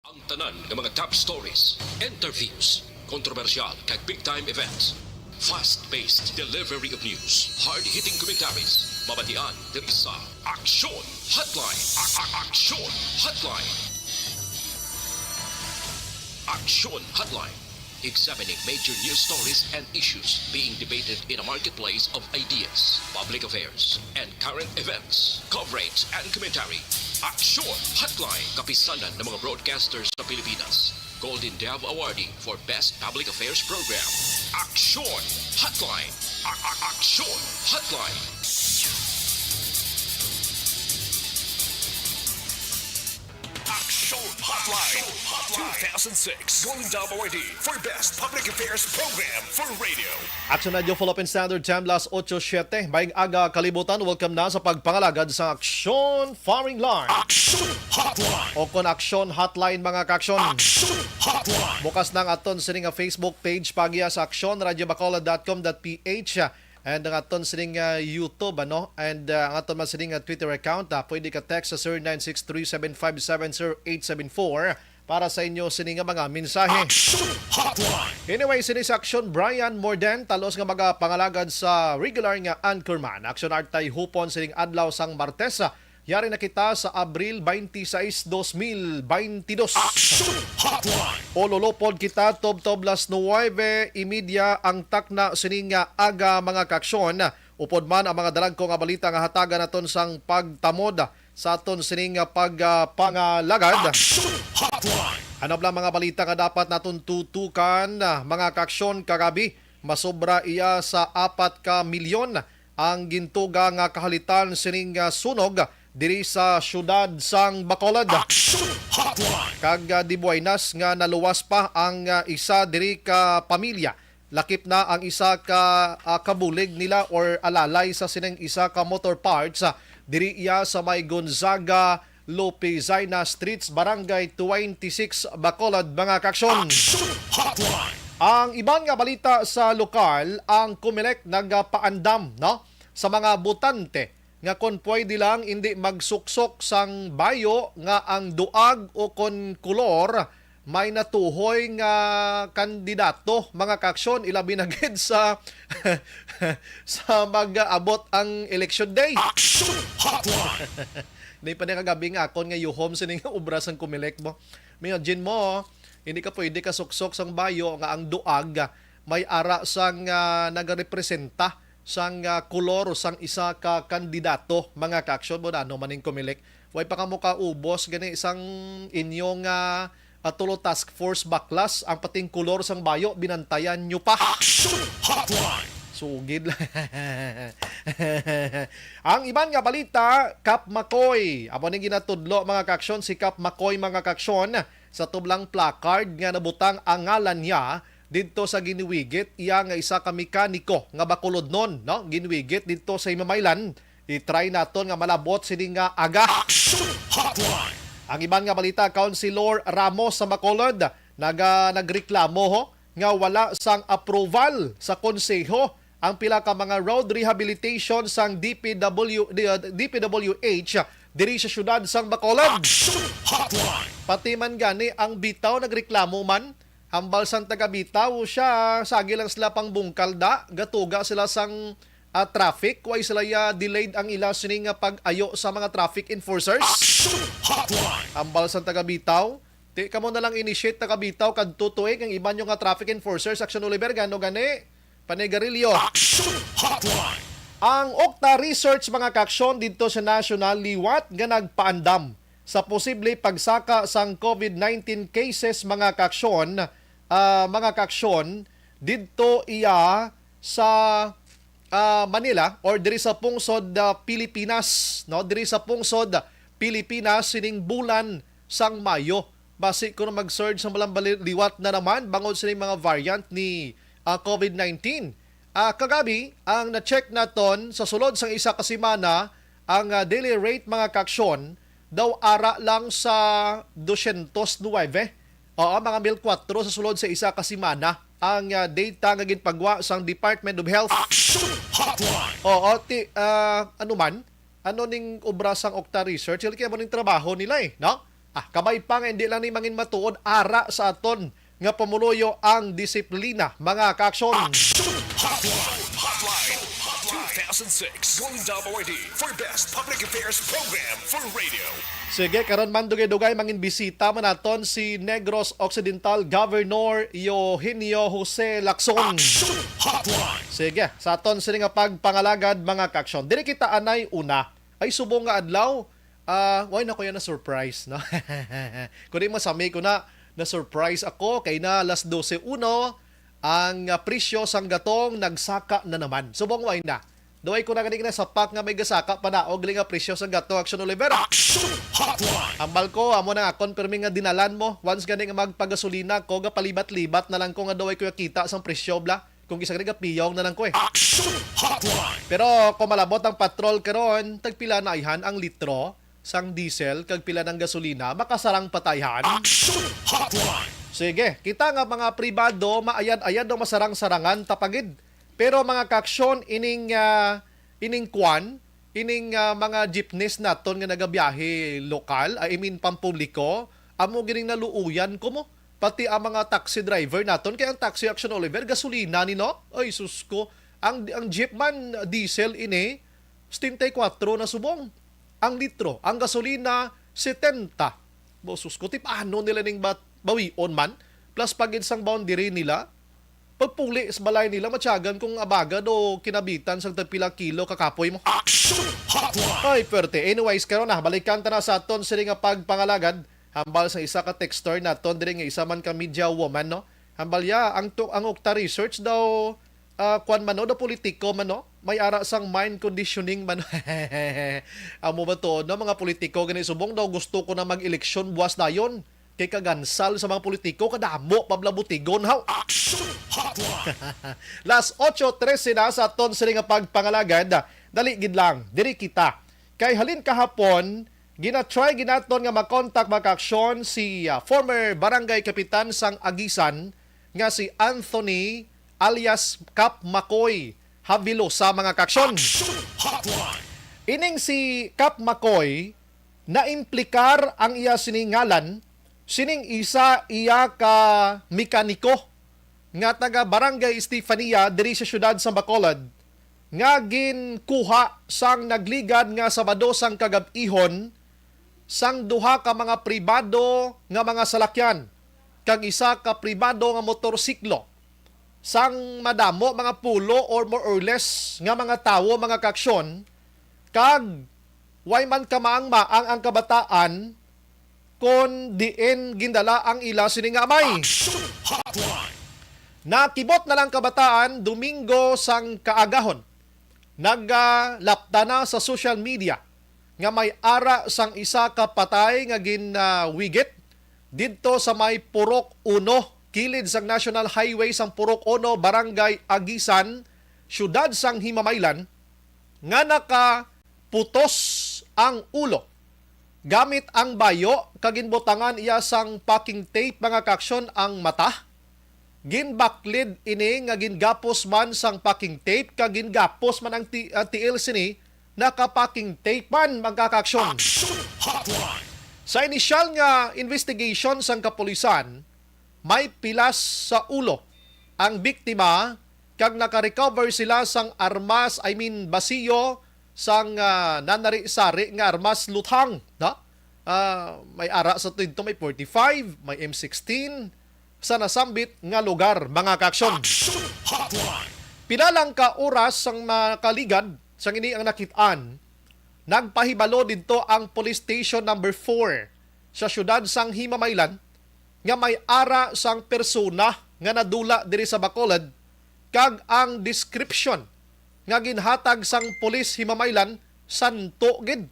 Ang tanan ng mga top stories, interviews, kontrobersyal kag big-time events. Fast-paced delivery of news, hard-hitting commentaries, mabatian diri sa Aksyon Hotline. Aksyon Hotline. Aksyon Hotline. Examining major news stories and issues being debated in a marketplace of ideas, public affairs, and current events. Coverage and commentary. Aksyon Hotline. Kapisanan ng mga broadcasters sa Pilipinas. Golden Dove Awardee for Best Public Affairs Program. Aksyon Hotline. Aksyon Hotline. Aksyon Hotline 2006 Golden Dove Awardee for Best Public Affairs Program for Radio. Action Radio Philippine Standard Time, las 8:07. Maing aga kalibutan, welcome na sa pagpangalagad sa Aksyon Firing Line. Aksyon Hotline. O kon Aksyon Hotline mga kaksyon. Aksyon Hotline. Bukas ng aton sining Facebook page pagya sa aksyon.radiobacolod.com.ph and ang aton sining YouTube and ang aton man sining Twitter account. Pwede ka text sa 0963-757-0874 para sa inyo sining mga mensahe. Aksyon Hotline. Anyway, sinis Aksyon Brian Morden talos nga mga pangalagad sa regular nga anchorman. Aksyon Artay Hupon sining adlaw sang Martes. Yari na kita sa Abril 26, 2022. Aksyon Hotline. O lulupod kita tob-tob las 9:30 ang takna sining aga mga kaksyon. Upod man ang mga dalagko nga balita nga hatagan naton sang pagtamod sa aton sining pangalagad. Aksyon Hotline. Ano bala mga balita nga dapat naton tutukan mga kaksyon kagabi? Masobra iya sa 4 ka milyon ang gintuga nga kahalitan sining sunog diri sa syudad sang Bacolod. Aksyon Hotline. Kag di buenas nga naluwas pa ang isa diri ka pamilya. Lakip na ang isa ka kabulig nila or alalay sa sining isa ka motor parts diri iya sa may Gonzaga Lopezina Streets, Barangay 26, Bacolod mga kaksyon. Aksyon Hotline. Ang ibang nga balita sa lokal, ang Comelec nagpaandam sa mga botante nga kon pwede lang hindi magsuksok sang bayo nga ang duag o kon kolor may natuhoy nga kandidato mga kaksyon ilabi na gid sa sa mag-abot ang election day. Aksyon Hotline. Di pa niya kagabi nga akon nga yuhom sining obra sang Comelec mo. Imagine mo, hindi ka pwede ka suksok sang bayo nga ang duag may ara sang nagarepresenta sang kolor sang isa ka kandidato mga kaksyon mo na ano maning Comelec. Way pa ka mo kaubos gani isang inyong tulo task force baklas ang pating kolor sang bayo binantayan nyo pa. Aksyon Hotline. Sugid. Ang iban nga balita, Kap Makoy. Amo ning ginatudlo mga kaksyon si Kap Makoy mga kaksyon sa tublang placard nga nabutang ang ngalan niya dito sa Giniwigit. Iya nga isa ka mekaniko nga Bacolod non, Giniwigit dito sa Himamaylan. I-try naton nga malabot sining nga aga. Aksyon Hotline. Ang iban nga balita, Councilor Ramos sa Bacolod nagreklamo nga wala sang approval sa konseho ang pila ka mga road rehabilitation sang DPWH diri sa syudad sang Bacolod. Aksyon Hotline. Pati man gani ang bitaw nagreklamo man, hambal sang taga bitaw siya sagi lang sila pang bungkal da, gatuga sila sang traffic, way sila delayed ang ila sining pag-ayo sa mga traffic enforcers. Aksyon Hotline. Hambal sang taga bitaw, di ka mo na lang initiate taga bitaw kad tutuig ang iban yung traffic enforcers action Oliver gano gani panigarilyo. Aksyon Hotline. Ang Okta Research mga kaksyon dito sa National liwat nga nagpaandam sa posible pagsaka sang COVID-19 cases mga kaksyon dito iya sa Manila or diri sa pungsod Pilipinas, diri sa pungsod Pilipinas sining bulan sang Mayo. Basi ko na mag-surge sa malang liwat na naman bangod sining mga variant ni COVID-19. Kagabi, ang na-check naton sa sulod sang isa ka semana, ang daily rate mga kaksyon daw ara lang sa 209. Oo, mga 1,004 sa sulod sa isa ka semana ang data nga ginpagwa sang Department of Health. Aksyon Hotline. Oo, ano ning obra sang Okta Research, kaya mo ning trabaho nila no? Kabay pa nga hindi lang ni mangin matuod ara sa aton nga pamuluyo ang disiplina mga kaaksyon. Hotline 2006 Golden WID for Best Public Affairs Program for Radio. Sige, karon man dugay-dugay mangin bisita man naton si Negros Occidental Governor Eugenio Jose Lacson. Hotline. Sige, sa aton sini nga pagpangalagad mga kaaksyon. Diri kita anay una ay subong nga adlaw. Why na ko yan na surprise, no? Kundi masami ko na surprise ako kay na alas 12:01 ang presyo sang gatong nagsaka na naman. Subong why na. Duay ko na kanina sa pack nga may gasaka panaog nga presyo sang gatong Action Olivera. Ambal ko amo na confirming nga dinalan mo once gani nga magpagasolina ko ga palibat-libat na lang ko nga duay ko kita sang presyo bla. Kung isa ka piyong na lang ko eh. Pero kung malabot ang patrol karon, tagpila na ayhan ang litro sang diesel kag pila ng gasolina, makasarang patayhan. Sige, kita nga mga pribado maayad-ayad o masarang-sarangan tapagid. Pero mga kaaksyon ining mga jeepneys naton nga nagabiyahe lokal, I mean pampubliko, amo gining naluuyan ko mo. Pati ang mga taxi driver naton kay ang Taxi Action Oliver gasolina ni no. Ay sus ko, ang jeep man diesel ini 74 na subong ang litro. Ang gasolina 70. Sus ko paano nila ning bawion man plus pagid sang boundary nila. Pagpuli sa balay nila matyagan kung abaga do kinabitan sa tagpila kilo kakapoy mo. Ay perte. Anyways karon na balikan ta na sa aton sini nga pagpangalagad. Hambal sa isa ka texter naton diri nga isa man ka media woman no. Hambal ya ang Okta Research daw kwan man no, da politiko man no. May ara sang mind conditioning man. Amo ba to no mga politiko gani subong daw gusto ko na mag-eleksyon buwas dayon. Kay kagansal sa mga politiko kadamo pablabutigon haw. Las 8:13 na sa aton sini nga pagpangalagad. Dali gid lang diri kita. Kay halin kahapon gina-try ginaton nga makontak makaaksyon si former barangay kapitan sang Agisan nga si Anthony alias Kap Makoy Habilo sa mga kaaksyon. Ining si Kap Makoy na implikar ang iya siningalan sining isa iya ka mekaniko nga taga barangay Estefania diri sa syudad sa Bacolod nga ginkuha sang nagligad nga Sabado sang kagab-ihon sang duha ka mga pribado nga mga salakyan kag isa ka pribado nga motorsiklo sang madamo mga pulo or more or less nga mga tawo mga kaaksyon kag way man kamaang-maang ang kabataan kon diin gindala ang ila sini nga amay. Nakibot na lang kabataan Domingo sang kaagahon naglapta na sa social media nga may ara sang isa ka patay nga ginwigit didto sa may Purok 1 kilid sang National Highway sang Purok 1 Barangay Agisan syudad sang Himamaylan nga nakaputos ang ulo gamit ang bayo kaginbutangan iya sang packing tape mga kaaksyon ang mata ginbaklid ini nga gingapos man sang packing tape kag gingapos man ang tiil sini nakapaking tape man magkakaaksyon. Sa inisyal nga investigation sang kapulisan, may pilas sa ulo ang biktima kag nakarecover sila sang armas, I mean basiyo sang nanari-sari nga armas luthang. No? May ara sa ito, may 45, may M16, sa nasambit nga lugar mga kaaksyon. Pinalang ka oras sang makaligad sang ini ang nakitaan, nagpahibalo dito ang police station number 4 sa syudad sang Himamaylan nga may ara sang persona nga nadula diri sa Bacolod kag ang description nga ginhatag sang police Himamaylan santo gid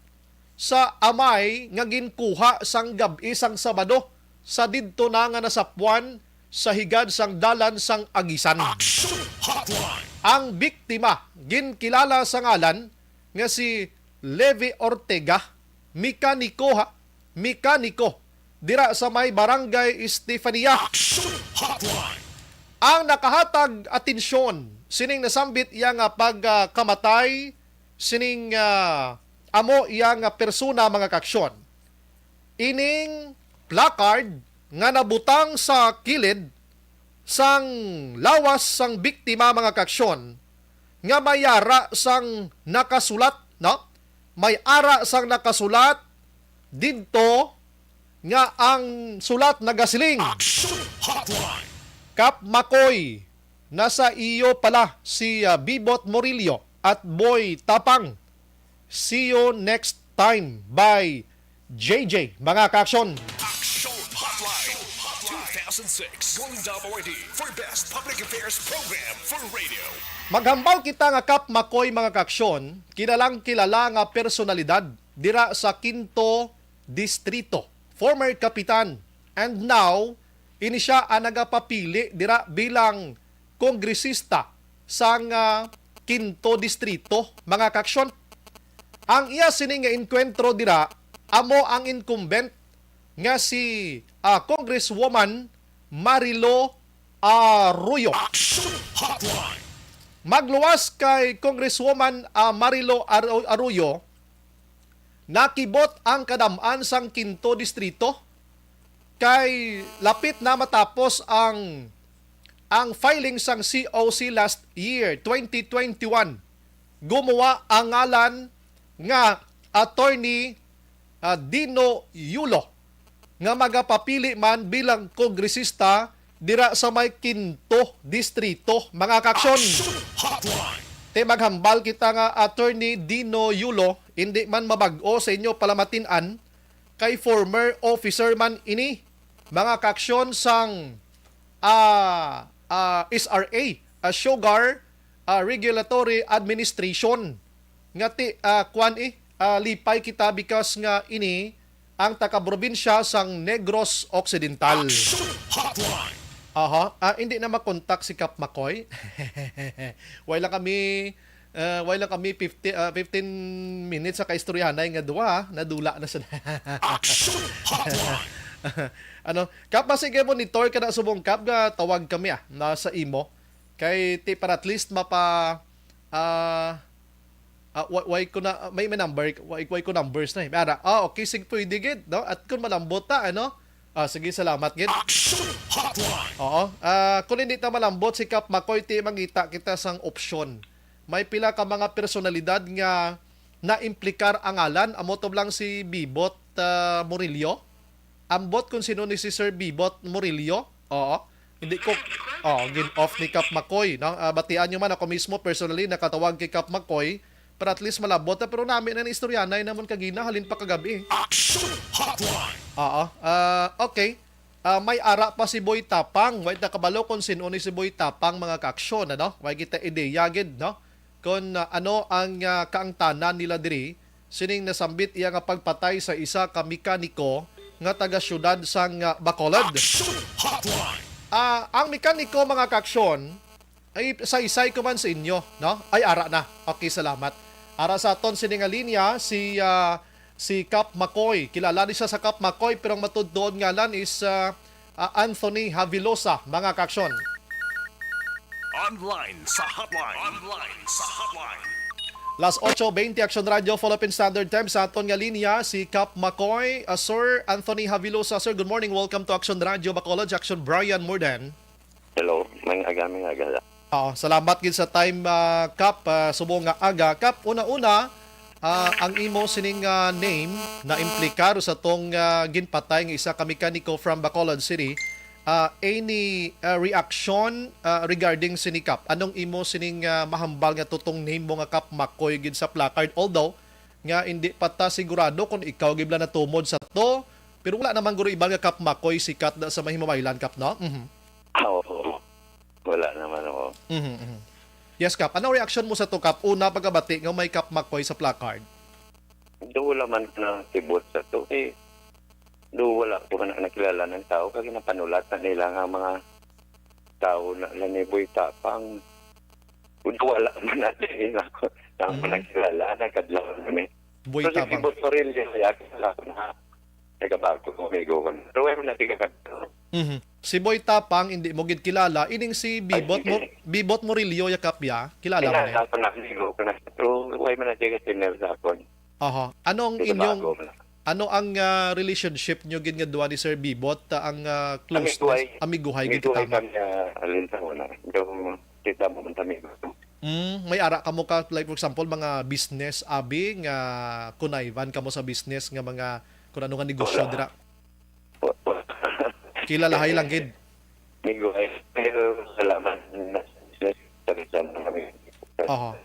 sa amay nga ginkuha sang gab-i sang Sabado sa didto na nga nasapuan sa higad sang dalan sang Agisan. Ang biktima ginkilala sa ngalan nga si Levi Ortega, mekaniko dira sa may barangay Estefania. Ang nakahatag atensyon sining nasambit iya nga pagkamatay sining amo iya nga persona mga kaaksyon. ining placard nga nabutang sa kilid sang lawas sang biktima mga kaaksyon nga may ara sang nakasulat, no? May ara sang nakasulat didto nga ang sulat nagasiling Action Hotline. Kap Makoy, nasa iyo pala si Bibot Morillo at Boy Tapang. See you next time by JJ mga kaaksyon. Action Hotline. 2006 Golden Dome Award for Best Public Affairs Program for Radio. Maghambaw kita nga Kap Makoy mga kaaksyon, kilalang kilala nga personalidad dira sa Quinto Distrito, former kapitan, and now ini siya ang nagapapili dira bilang kongresista sang Quinto Distrito mga kaaksyon. Ang iya sining nga enkwentro dira amo ang incumbent nga si Congresswoman Marilo Arroyo. Action Hotline. Magluwas kay Congresswoman Marilo Arroyo, nakibot ang kadam-an sang Quinto Distrito kay lapit na matapos ang filing sang COC last year, 2021. Gumawa ang ngalan nga Attorney Dino Yulo nga magapapili man bilang kongresista dira sa may Quinto Distrito mga kaaksyon. Action Hotline. Te maghambal kita nga Attorney Dino Yulo, hindi man mabag-o sa inyo palamatinan kay former officer man ini mga kaaksyon sang SRA, Sugar Regulatory Administration nga ti lipay kita because nga ini ang taga-probinsya sang Negros Occidental. Action Hotline. Hindi na makontak si Kap Makoy. Wala kami 15 minutes sa kaistoryahanay nga duwa, nadula na sa Action Hotline. Kap sige monitor ka na subong Kap nga tawag kami na sa imo kay ti para at least mapa why ko na may number why ko numbers na ara okay sige pwede gid no at kun malambot ta sige salamat gid. Action Hotline. Oo. Kung hindi ta malambot si Kap Makoy, ti mangita kita sang opsyon. May pila ka mga personalidad nga na-implikar ang ngalan. Amo to lang si Bibot Morillo. Ambot kung sino ni si Sir Bibot Morillo. Oo. Hindi ko gin-off ni Kap Makoy. No? Batian nyo man ako mismo personally nakatawag kay Kap Makoy para at least malabot. Pero namin na istoryanay naman kagina halin pa kagabi. Action Hotline. Okay. May ara pa si Boy Tapang. Wait nakabalo kung sino ni si Boy Tapang mga kaaksyon, ano? Wait kita ideya gid, no? Kung ano ang kaangtanan nila diri sining nasambit iya nga pagpatay sa isa ka mekaniko nga taga syudad sang Bacolod. Action Hotline. Ang mekaniko mga kaaksyon ay sa-isay ko man sa inyo, no? Ay ara na. Okay, salamat. Ara sa aton sining nga linya si Kap Makoy. Kilala ni siya sa Kap Makoy pero ang matudod ngalan is Anthony Havilosa, mga kaaksyon. Online sa hotline. Online sa hotline. Las 8:20 Action Radio Philippine Standard Time sa aton nga linya si Kap Makoy. Sir Anthony Havilosa, sir, good morning. Welcome to Action Radio Bacolod. Action Brian Murdan. Hello, may aga. Salamat gid sa time Kap, subong nga aga. Kap, una-una ang imo sining name na implikar sa tong ginpatay nga isa ka mekaniko from Bacolod City. Any reaction regarding sini Kap? Anong imo sining mahambal nga tutong name mo nga Kap Makoy gid sa placard? Although nga hindi pa ta sigurado kung ikaw gibla na tumod sa to, pero wala naman guro ibang nga Kap Makoy sikat na sa mahimamaylan Kap, no? Oo. Wala naman ako. Yes, Kap. Anong reaction mo sa to, Kap? Una, pagkabati nga may Kap Makoy sa placard. Doon wala man na tibot sa to. Doon wala ko na nakilala ng tao. Kasi napanulat na nila nga mga tao na laniboy tapang. Doon wala man natin ako. Na ako nakilala. Nagkadlaw kami. Boy So, si Tapang. tibot ko rin kaya kilala ko na nagabago ko umigo ko. Pero wala natin kakadlaw. Si Boy Tapang, hindi mo gid kilala. Ining si Bibot Morillo, yakapya. Kilala mo na Kilala ko na umigo ko na. Pero wala man natin kasi sa akon. Aha. Anong Nagabago inyong mo na. Ano ang relationship nyo gin nga duwa ni Sir Bibot? Ang close amiguhay gid Amiguhay tama. kami alin sa una. Yung kita mo man kami. May ara kamo ka like for example mga business abi nga kunayvan kamo sa business nga mga kun ano nga negosyo dira. Kilalahay lang gid. Amiguhay. Pero salamat na sa kami. Oho.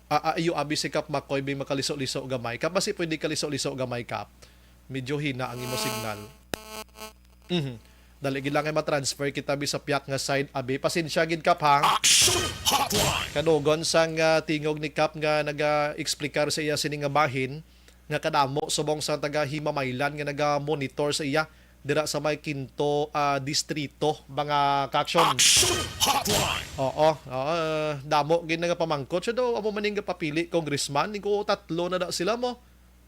Ayo abi si Kap Makoy may makaliso-liso gamay. Kap basi pwede kaliso-liso gamay Kap. Medyo hina ang imo signal. Dali gid lang kay ma-transfer kita bi sa piyak nga side abi. Pasensya gid Kap ha. Action Hotline. Kanugon sang tingog ni Kap nga naga-explikar sa iya sini nga bahin nga kadamo subong sa taga Himamaylan nga naga-monitor sa iya dira sa may Quinto distrito mga ka-action. Action Hotline. Oo, damo gid nga pamangkot siya daw amo maning papili congressman ko tatlo na da sila mo.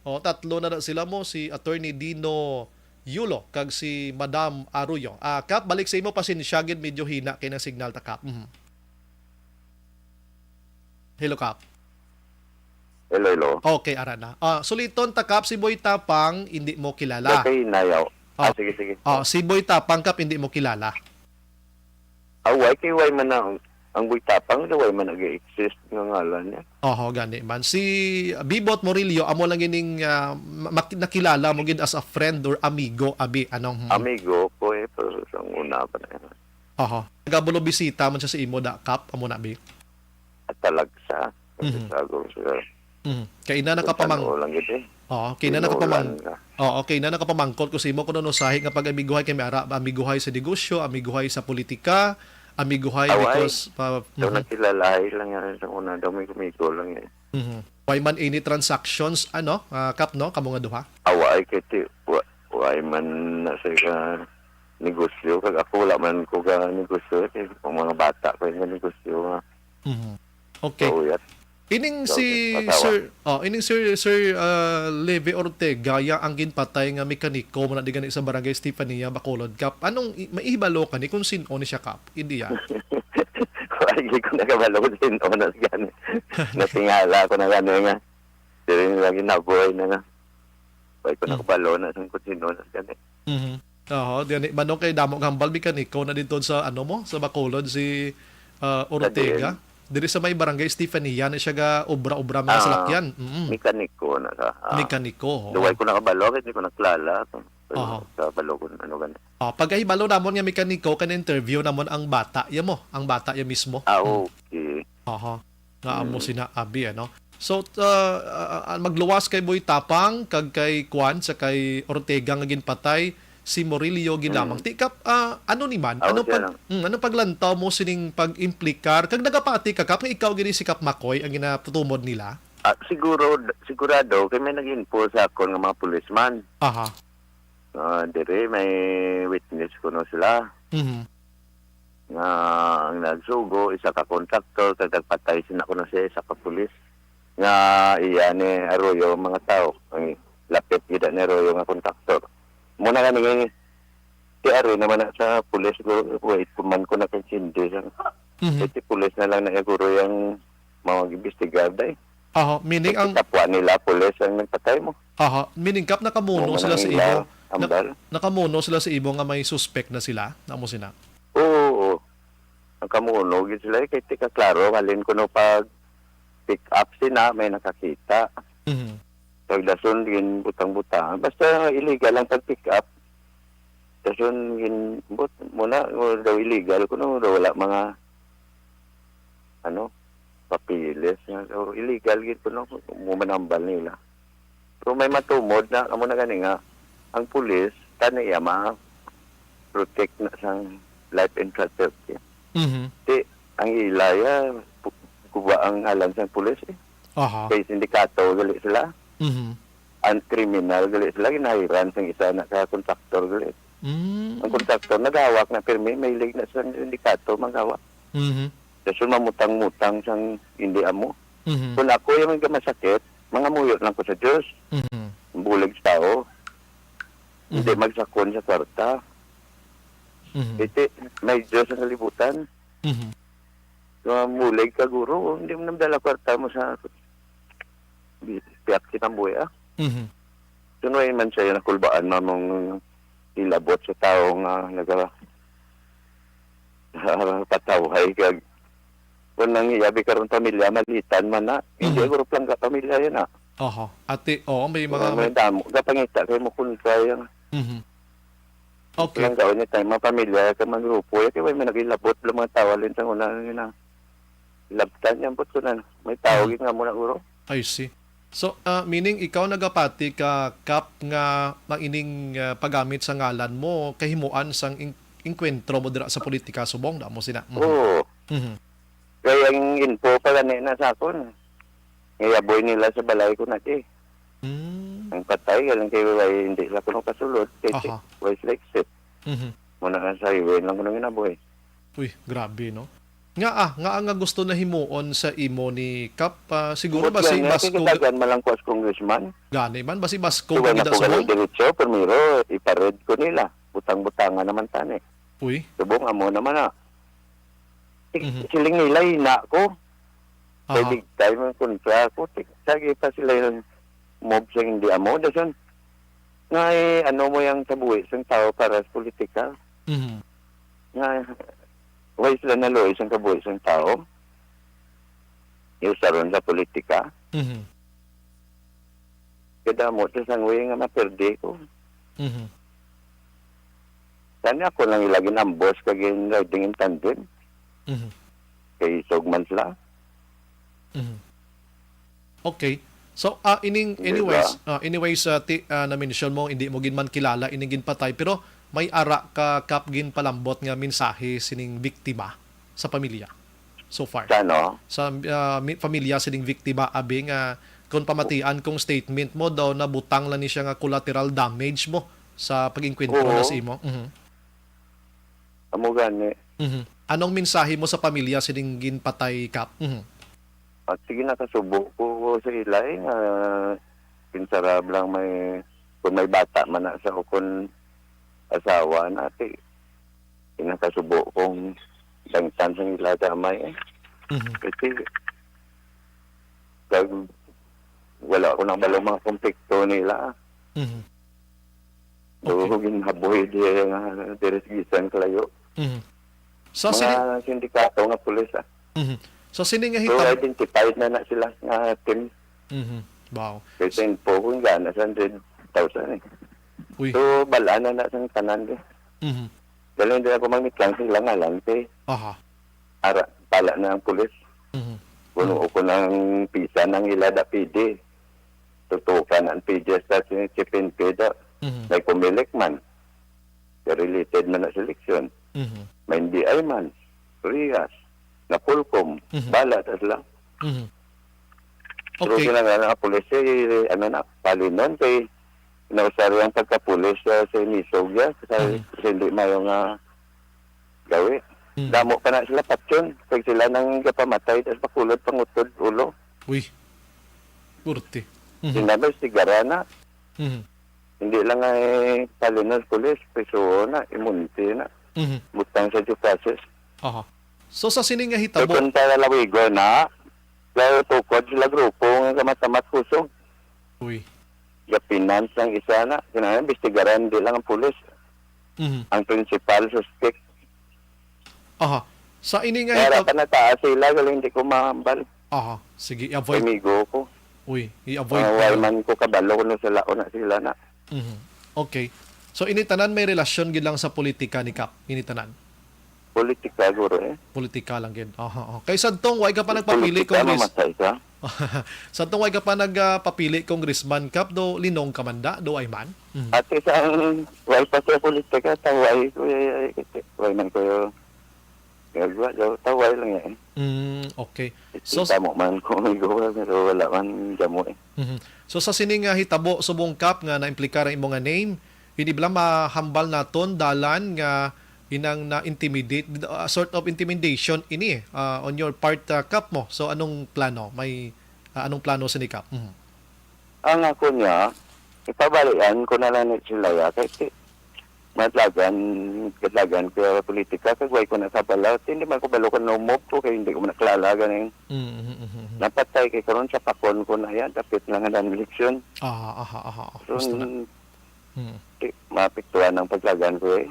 Tatlo na da sila mo si Attorney Dino Yulo kag si Madam Arroyo. Kap balik sa imo pasensya gid medyo hina kay ng signal ta Kap. Hello Kap. Hello. Okay, ara na. Suliton ta Kap si Boy Tapang hindi mo kilala. Okay, nayaw. Sige. Si Boy Tapang Kap hindi mo kilala. Way man na ang buitapang way man nag-exist nga ngalan niya. Gani man. Si Bibot Morillo, amo lang gining nakilala mo gid as a friend or amigo, abi, anong? Amigo ko pero sa una pa na yan. Nagabulo bisita man siya sa imo da, Kap, amo na, bi? At talagsa. Sago siya. Kay na nakapamang. Lang gid eh. Kay na nakapamang. Okay na nakapamangkot ko sa imo kuno no sahi nga pag amiguhay kay may ara, amiguhay sa negosyo, amiguhay sa politika, amiguhay because So nakilalahi lang yan sa una daw may kumigo lang yan. Why man any transactions Kap no kamo nga duha? Away kiti way man na sa negosyo kag ako wala man ko ga negosyo kay mga bata ko nga negosyo nga. Okay. So, yat. Ining So, si asawa. Sir Leve Ortega ya ang ginpatay nga mekaniko mo na di gani sa barangay Stefania Bacolod Kap. Anong maihibalo ka ni kung sino ni siya Kap? Hindi ya. Hindi ko nakabalo ko din o na gani. Natingala ko na gani nga. Dili lagi nabuhay na nga. Wala ko nakabalo na sa kung sino na gani. Diyan manong kay damo gambal mekaniko na dito sa sa Bacolod si Ortega. Diri sa may barangay Stefania na siya ga obra-obra mga salakyan. Mekaniko na ka. Mekaniko. Duway ko nakabalo hindi ko naklala. Sa balo ko ano gani. Pagkahibalo namon nga mekaniko kan interview namon ang bata ya mo, ang bata ya mismo. Okay. Nga amo sina abi So magluwas kay Boy Tapang kag kay Kwan sa kay Ortega nga ginpatay si Morillo ginamang. Tikap ano ni man? Ano paglantaw mo sining pag-implikar kag nagapati ka Kap nga ikaw gini si Kap Makoy ang ginatumod nila? Sigurado kay may nag-info sa akon nga mga policeman. Dire may witness ko no sila. Nga ang nagsugo isa ka kontraktor kag nagpatay sina ko na siya isa ka pulis. Nga iya ni Arroyo mga tao ang lapit gid ni Arroyo nga kontraktor. Muna kami ngayon, si Arroyo naman na sa pulis ko, wait, kuman ko na kay Cindy. Si pulis na lang na iguro yung mga gibistigar day. Meaning ang kapwa nila pulis ang nagpatay mo. Meaning Kap nakamuno sila sa imo. Nakamuno sila sa imo nga may suspect na sila, namo sina. Oo. Nakamuno gid sila kay tika klaro halin ko no pag pick up sina may nakakita. Pagdason gin butang-butang basta illegal lang pag pick up. Dason gin muna daw illegal kuno daw wala mga papilis so illegal gid kuno mumanambal nila. Pero may matumod na amo na gani nga ang pulis taniya protect na sang life and property. Ang ilaya kuba ang alam sang pulis kay sindikato gali sila. Ang criminal gali sila ginahiran sang isa na ka kontraktor gali. Ang kontraktor naghawak na permi may lig na sa sindikato manghawak. Kasi mamutang-mutang sang hindi amo. Kung ako yung masakit, mga muyot lang ko sa Diyos. Bulag sa tao. Hindi magsakon sa kwarta. Kasi may Diyos sa kalibutan. Mulig ka guro, hindi mo namdala kwarta mo sa piyak kitang buhay Sunoy man siya nakulbaan mamong ilabot sa tao nga patawhay kag kung nang iyabi karon pamilya malitan man na hindi guro lang ka pamilya yan na Aha. Ate, may mga mga... damo kapangita kay mo kun kaya Mhm. Okay. lang gawin niya tayo mga pamilya ka man grupo kay may nagilabot lang mga tawalin sa una na labtan yan po na may tawagin nga muna guro. I see. So, meaning ikaw nagapati ka kap nga mangining paggamit sa ngalan mo kahimuan sang inkwentro mo dira sa politika subong da mo sina. Oo. Mhm. Kaya ang info pala na sa akon. Ngayaboy nila sa balay ko na Mm. Ang patay, galang kay Way, hindi sila kuno kasulod. Kasi, Aha. Way sila exit. Mhm. Muna ka sa highway lang kuno ginaboy. Uy, grabe no. Nga gusto na himuon sa imo ni Kap siguro ba si Basko Kitagan malangkwas congressman. gani man ba si Basko Kung na gida po subong? galing diretso, primero, ipared ko nila. Butang-butangan naman tani. Uy. Subong amo naman na. Mhm. Siling nila, ina ko. Kaya Aha. big time ang kontra ko. Sagi pa sila yung mob sa hindi amo. Dasan, nga ano mo yung tabuhi sa tao para sa politika. Mhm. Nga, way sila naloy sa kabuhi sa tao. Yung saron sa politika. Mhm. Kada mo, sa sangway nga maperde ko. Mhm. Sana ako lang ilagin ang boss kagin riding in tandem. Mhm. Kay Sogman sila. Mhm. Okay. So anyways, na mention mo hindi mo gin man kilala ining ginpatay pero may ara ka kap gin palambot nga mensahe sining biktima sa pamilya so far. Sa ano? Sa pamilya sining biktima abi nga kung pamatian kong statement mo daw na butang lang ni siya nga collateral damage mo sa pag-inkwentro Oo. na sa imo. Mhm. Amo gani. Mhm. Anong mensahe mo sa pamilya sining ginpatay kap? Mhm. At sige nakasubo ko sa ilay nga pinsarab lang kung may bata man na sa kung asawa natin. Nakasubo kong dangtan sa ila damay Mhm. Kasi kag wala ko nang balong mga konflikto nila. Mhm. So, ginhaboy nga diresgisan kalayo. Mhm. So sining Mga sindikato nga pulis Mhm. So sining nga So, hitabo. identified na sila nga team. Mhm. Wow. Kasi po kung gana, 100,000 eh. Uy. So, bala na sa tanan. Mhm. Dahil hindi ako mamit lang sila nga lang. Aha. Pala na ang pulis. Mhm. Puno ko ng pisa ng ilada PD. Tutukan ang PD sa sinitsipin PIDA. Mhm. May kumilik man. Related man na seleksyon. Mhm. May NBI man. Rias. Na Pulcom. Mhm. Bala tas lang. Mhm. Pero Okay. kinangala nga pulis palinon kay nausaro ang pagkapulis sa Nisogya kasi hindi mayo nga gawi. Mhm. Damo pa na sila patyon kag sila nang kapamatay tapos pakulod pangutod ulo. Uy. Purti. Mhm. Sinabi sigara na. Mhm. Hindi lang palinon pulis peso na imunti na Mhm. butang sa due process. Aha. So sa sining nga So hitabo. kung tayo lawigo na kaya tukod sila grupo nga kamatamat kusog. Uy. Finance ng isa na. Kailangan investigaran din lang ang pulis. Mhm. Ang principal suspect. Aha. Sa ini nga Kaya hitabo. pa nataas sila, galing hindi ko mahambal. Aha. Sige, i-avoid. Amigo ko. Uy, i-avoid. Why man ko kabalo ko na sila o na sila na. Mhm. Okay. So initanan may relasyon gid lang sa politika ni Kap. Initanan. Politika guro Politika lang gid. Aha. Kay sadtong way ka pa nagpapili Politika Congress. mamatay ka. Sadtong way ka pa nagpapili Congressman Kap do linong kamanda do ay man. Mhm. At isang why pa sa politika, taway ko. Why man ko gagwa, taway lang yan. Okay. So Kita mo man ko may gawa, pero wala man jamo mhm. So sa sining nga hitabo subong Kap nga na-implika ra imo nga name, hindi bala mahambal naton dalan nga inang na-intimidate, sort of intimidation ini on your part Kap mo. So anong plano? May anong plano sa ni Kap? Mhm. Ang ako niya, ipabalian ko na lang sila ya. Kasi kadlagan kaya politika kagway ko na sa bala hindi man ko balo ko no move ko kay hindi ko naklala ganing napatay kay karon sa pakon ko na yan dapat lang ang eleksyon so Gusto na. mapiktuan ang paglagan ko eh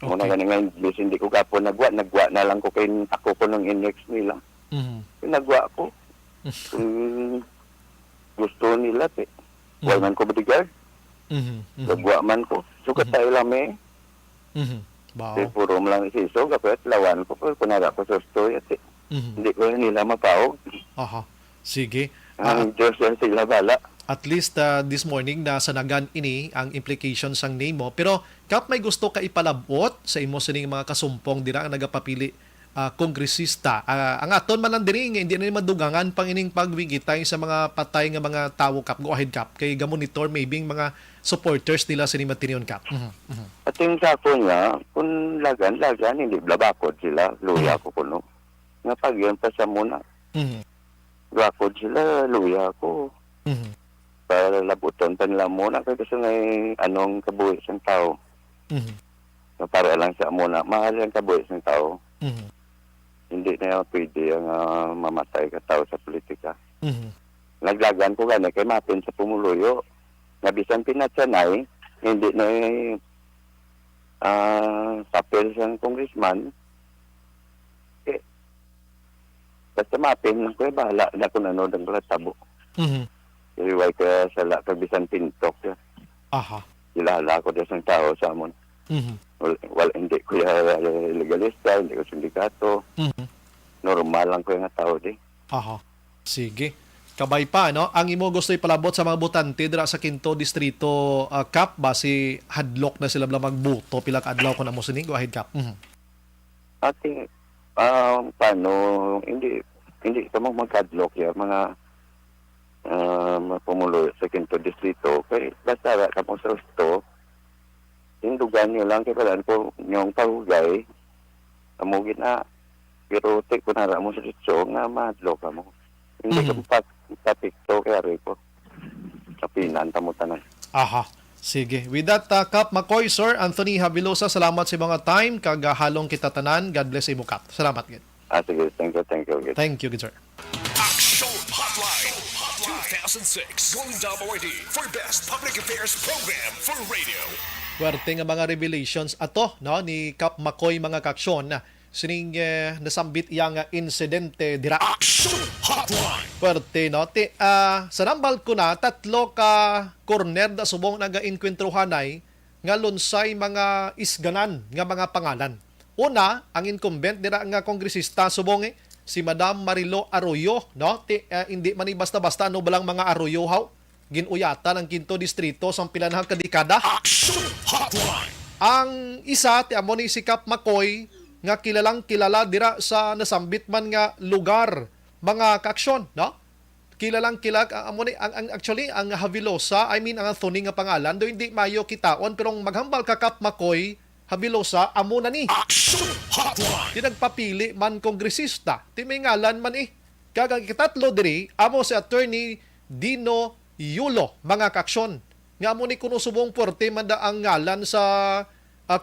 muna Okay. ganing ngayon bis hindi ko gapo nagwa na lang ko kay ako ko ng index nila nagwa ko kung gusto nila wala man ko bodyguard nagwa man ko sukat tayo lang Bao. puro mo lang isiso kapit lawan ko pero kunara ko sa story at hindi ko nila mapawag Sige. ang Diyos yan sila bala At least this morning na sanagan ini ang implications sang name mo. Pero kap may gusto ka ipalabot sa imo sining mga kasumpong dira ang nagapapili kongresista. Ang aton man lang diri nga hindi na madugangan pang ining pagwigitay sa mga patay nga mga tawo kap. Go ahead kap. Kay gamonitor maybe mga supporters nila sa ni Matinion kap. at yung sako niya kung lagan hindi blabakod sila luya ko kuno nga pag yun pa sa muna bakod sila luya ko para labuton pa nila muna kasi ngay anong kabuhi ng tao na para lang sa muna mahal ang kabuhi ng tao hindi na yung pwede ang mamatay ka tao sa politika naglagan ko gani kay mapin sa pumuluyo na bisan pinatsanay hindi na papel sa congressman basta mapin lang ko bahala na kung ano ng tabo Iriway ka sa kabisan pintok. Kilala ko sa tao sa amon. Wala, hindi ko legalista, hindi ko sindikato. Normal lang ko yung tao di. Sige. Kabay pa, no? Ang imo gusto ipalabot sa mga botante dira sa Quinto Distrito Kap, basi hadlok na sila magbuto pila ka adlaw ko na mo sining. Go ahead, Kap. Ating, paano, hindi ka magkadlok yan, mga pumulo sa Quinto Distrito. Kaya basta ka mo sa gusto, hindugan nyo lang kaya ko yung pahugay, amugin na, pero take ko na mo sa dito nga madlo ka mo. Hindi ka papikto kaya rito. Kapinan, tamutan na. Sige. With that, Kap Makoy, Sir Anthony Habilosa, salamat sa mga time. Kagahalong kita tanan. God bless imo, Kap. Salamat, Gid. Sige. Thank you. Thank you, Gid, Sir. Action Hotline 2006 Going WRD for Best Public Affairs Program for Radio. Werte nga mga revelations ato, no, ni Kap Makoy mga kaksyon sining nasambit iya nga insidente dira. Action Hotline. Werte, no. Sa nambal ko na, 3 ka corner da subong naga-inkwentrohanay nga lunsay mga isganan nga mga pangalan. Una, ang incumbent dira nga kongresista subong si Madam Marilo Arroyo, no? Hindi man basta-basta no balang mga Arroyo haw ginuyata ng Quinto Distrito sa pilanhang kadekada. Action Hotline. Ang isa ti amo ni si Kap Makoy nga kilalang kilala dira sa nasambit man nga lugar mga kaaksyon, no? Kilalang amo ni ang actually ang Havilosa, I mean ang Anthony nga pangalan do hindi mayo kitaon pero maghambal ka Kap Makoy Habilosa, amo na ni. Action Hotline. Di nagpapili man kongresista. Di may ngalan man Kagang kitatlo diri, amo si Attorney Dino Yulo, mga kaksyon. Nga amo ni kuno subong porte man da ang ngalan sa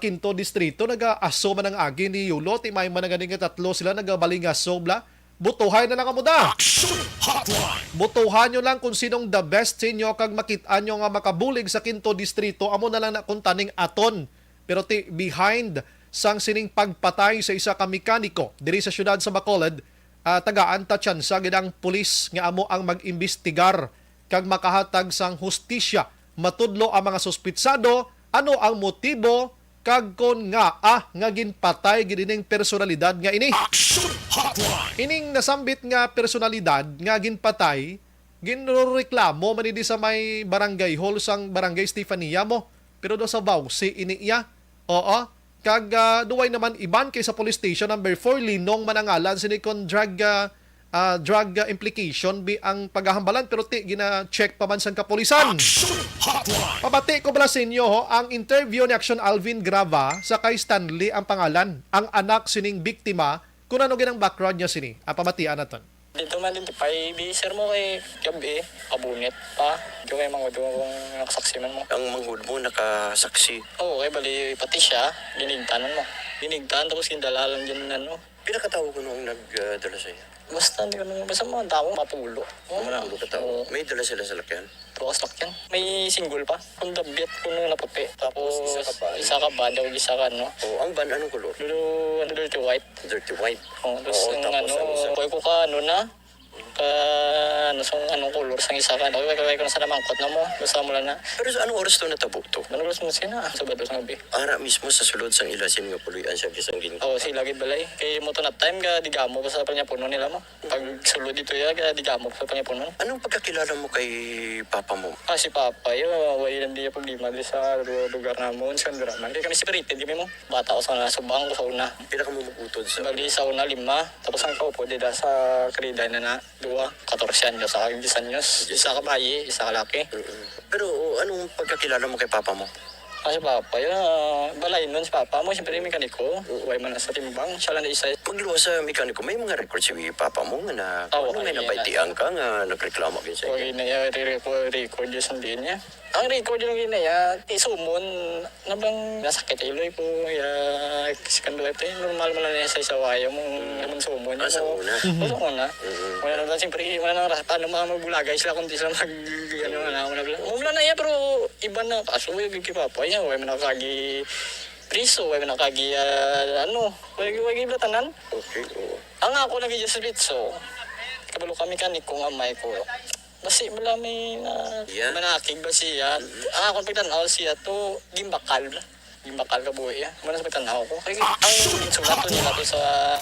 Quinto Distrito, naga-aso man ang agi ni Yulo. Ti may man nga tatlo sila nagabalingaso bla. Butuhay na lang amo da. Action Hotline. Butuhan nyo lang kung sinong the best sa inyo kag makita nyo nga makabulig sa Quinto Distrito. Amo na lang na kung taning aton. Pero behind sang sining pagpatay sa isa ka mekaniko diri sa syudad sa Bacolod, tagaan ta tsansa gid ang pulis nga amo ang mag-imbestigar kag makahatag sang hustisya. Matudlo ang mga suspitsado ano ang motibo kag kon nga nga ginpatay gid ining personalidad nga ini. Action Hotline. Ining nasambit nga personalidad nga ginpatay, ginreklamo man idi sa may barangay hall sang barangay Stefania mo. Pero do sa Bausi ini iya. Oo. Kag duway naman iban kay sa police station number 4 linong manangalan sinikon drug implication bi ang paghahambalan pero gina-check pa man sang kapulisan. Action Hotline. Pabati ko bala sa inyo ang interview ni Action Alvin Grava sa kay Stanley ang pangalan, ang anak sining biktima kung ano ginang background niya sini. Pamatian naton. Dito man din pay sir mo kay gabi, abunit pa. Di kay mga kung nakasaksiman mo. Ang manghud mo nakasaksi. Oo, kay bali pati siya, ginigtanan mo. Ginigtan tapos gindalalan din ano. Pinakatao ko nung nagdala sa'yo. Basta hindi ko naman, basta mga tao, mapulo. Ulo ka tao. May dala sila sa lakyan. Bukas lakyan. May single pa. Kung dabit ko nung naputi. Tapos Isa ka ba? daw isa ka, no? Oh, ang van anong kulor? Dirty white. Dirty white. Tapos Oo, yung tapos ano, ang isa. kuhay ko ka, ano na? Sa anong color sang isa ka. Kuhay ko na sa namangkot na mo. Basta mo lang na. Pero sa anong oras to natabo to? Manulos mo siya na. Sabado sa gabi. Ara mismo sa sulod sang ilasin nga puluyan siya bisang ginto. Oo, sila gid balay. Kay mo to na time ka digamo pa sa panya puno nila mo. Pag sulod dito ya, ka digamo pa sa panya puno. Anong pagkakilala mo kay papa mo? Si Papa, way lang di problema di sa lugar namon sa Andaraman. Kaya kami spirited, di mo. Bata ko sa subang ko sa una. Pila ka mo magutod sa... Bali sa una 5, tapos ang kaupo di da sa krida na 2, 14 anyos sa aking 10 anyos. Isa ka bayi, isa ka laki. Pero anong pagkakilala mo kay papa mo? Si Papa, balay nun si Papa mo, siyempre mekaniko. Way man na sa timbang, siya lang na isa. Pagluwa sa mekaniko, may mga record si papa mo nga na Oo, may kaya nabaitian ka nga nagreklamo din sa Huwag na record yung sandin niya. Ang record yung ginaya, isumon, nabang nasakit iloy po, sikando ito, normal mo lang na sa isawaya mong sumon. Sa una? Sa una. Wala naman, siyempre, wala nang paano mga magbulagay sila kundi sila wala na yan, pero iba na, kaso yung kipapa, yan, wala man nakagi priso, wala man nakagi, wala blatanan. Okay, oo. Ang ako nagiging sa pitso, kabalo kami kanikong amay ko. Basi wala may Yeah. manakig ba siya. Ang ako pagtanaw siya to gimbakal. Gimbakal ka buhay. Muna sa pagtanaw ko. Kaya ang sulat to nila to sa...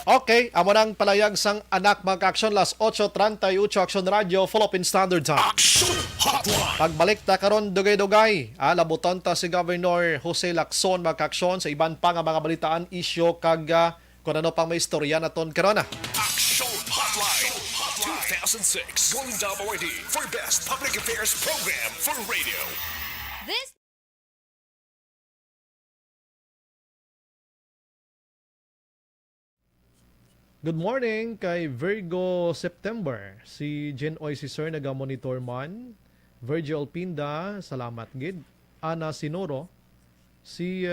Okay, amo nang palayag sang anak mag-action las 8:38 Action Radio Philippine Standard Time. Action Hotline. Pagbalik ta karon dugay-dugay, labuton ta si Governor Jose Lacson mag-action sa iban pa nga mga balitaan isyo kag kung ano pang may istorya naton karon. Action Hotline. 2006 Golden Award for Best Public Affairs Program for Radio. This Good morning kay Virgo September. Si Jen Oy si Sir naga-monitor man. Virgil Pinda, salamat gid. Ana Sinoro, si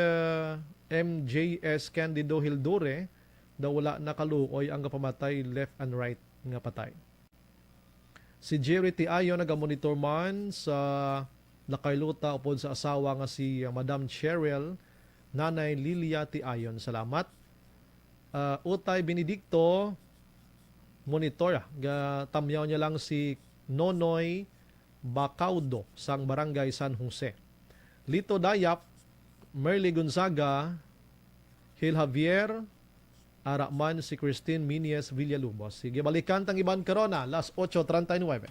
MJS Candido Hildure, daw wala nakaluoy ang kapamatay left and right nga patay. Si Jerry Tiayo naga-monitor man sa nakayluta upod sa asawa nga si Madam Cheryl, Nanay Lilia Tiayon, salamat. Utay Benedicto monitor tamyaw niya lang si Nonoy Bacaudo sang Barangay San Jose. Lito Dayap, Merly Gonzaga, Hil Javier, Araman si Christine Minies Villalubos. Sige, balikan tang iban karona, las 8:39.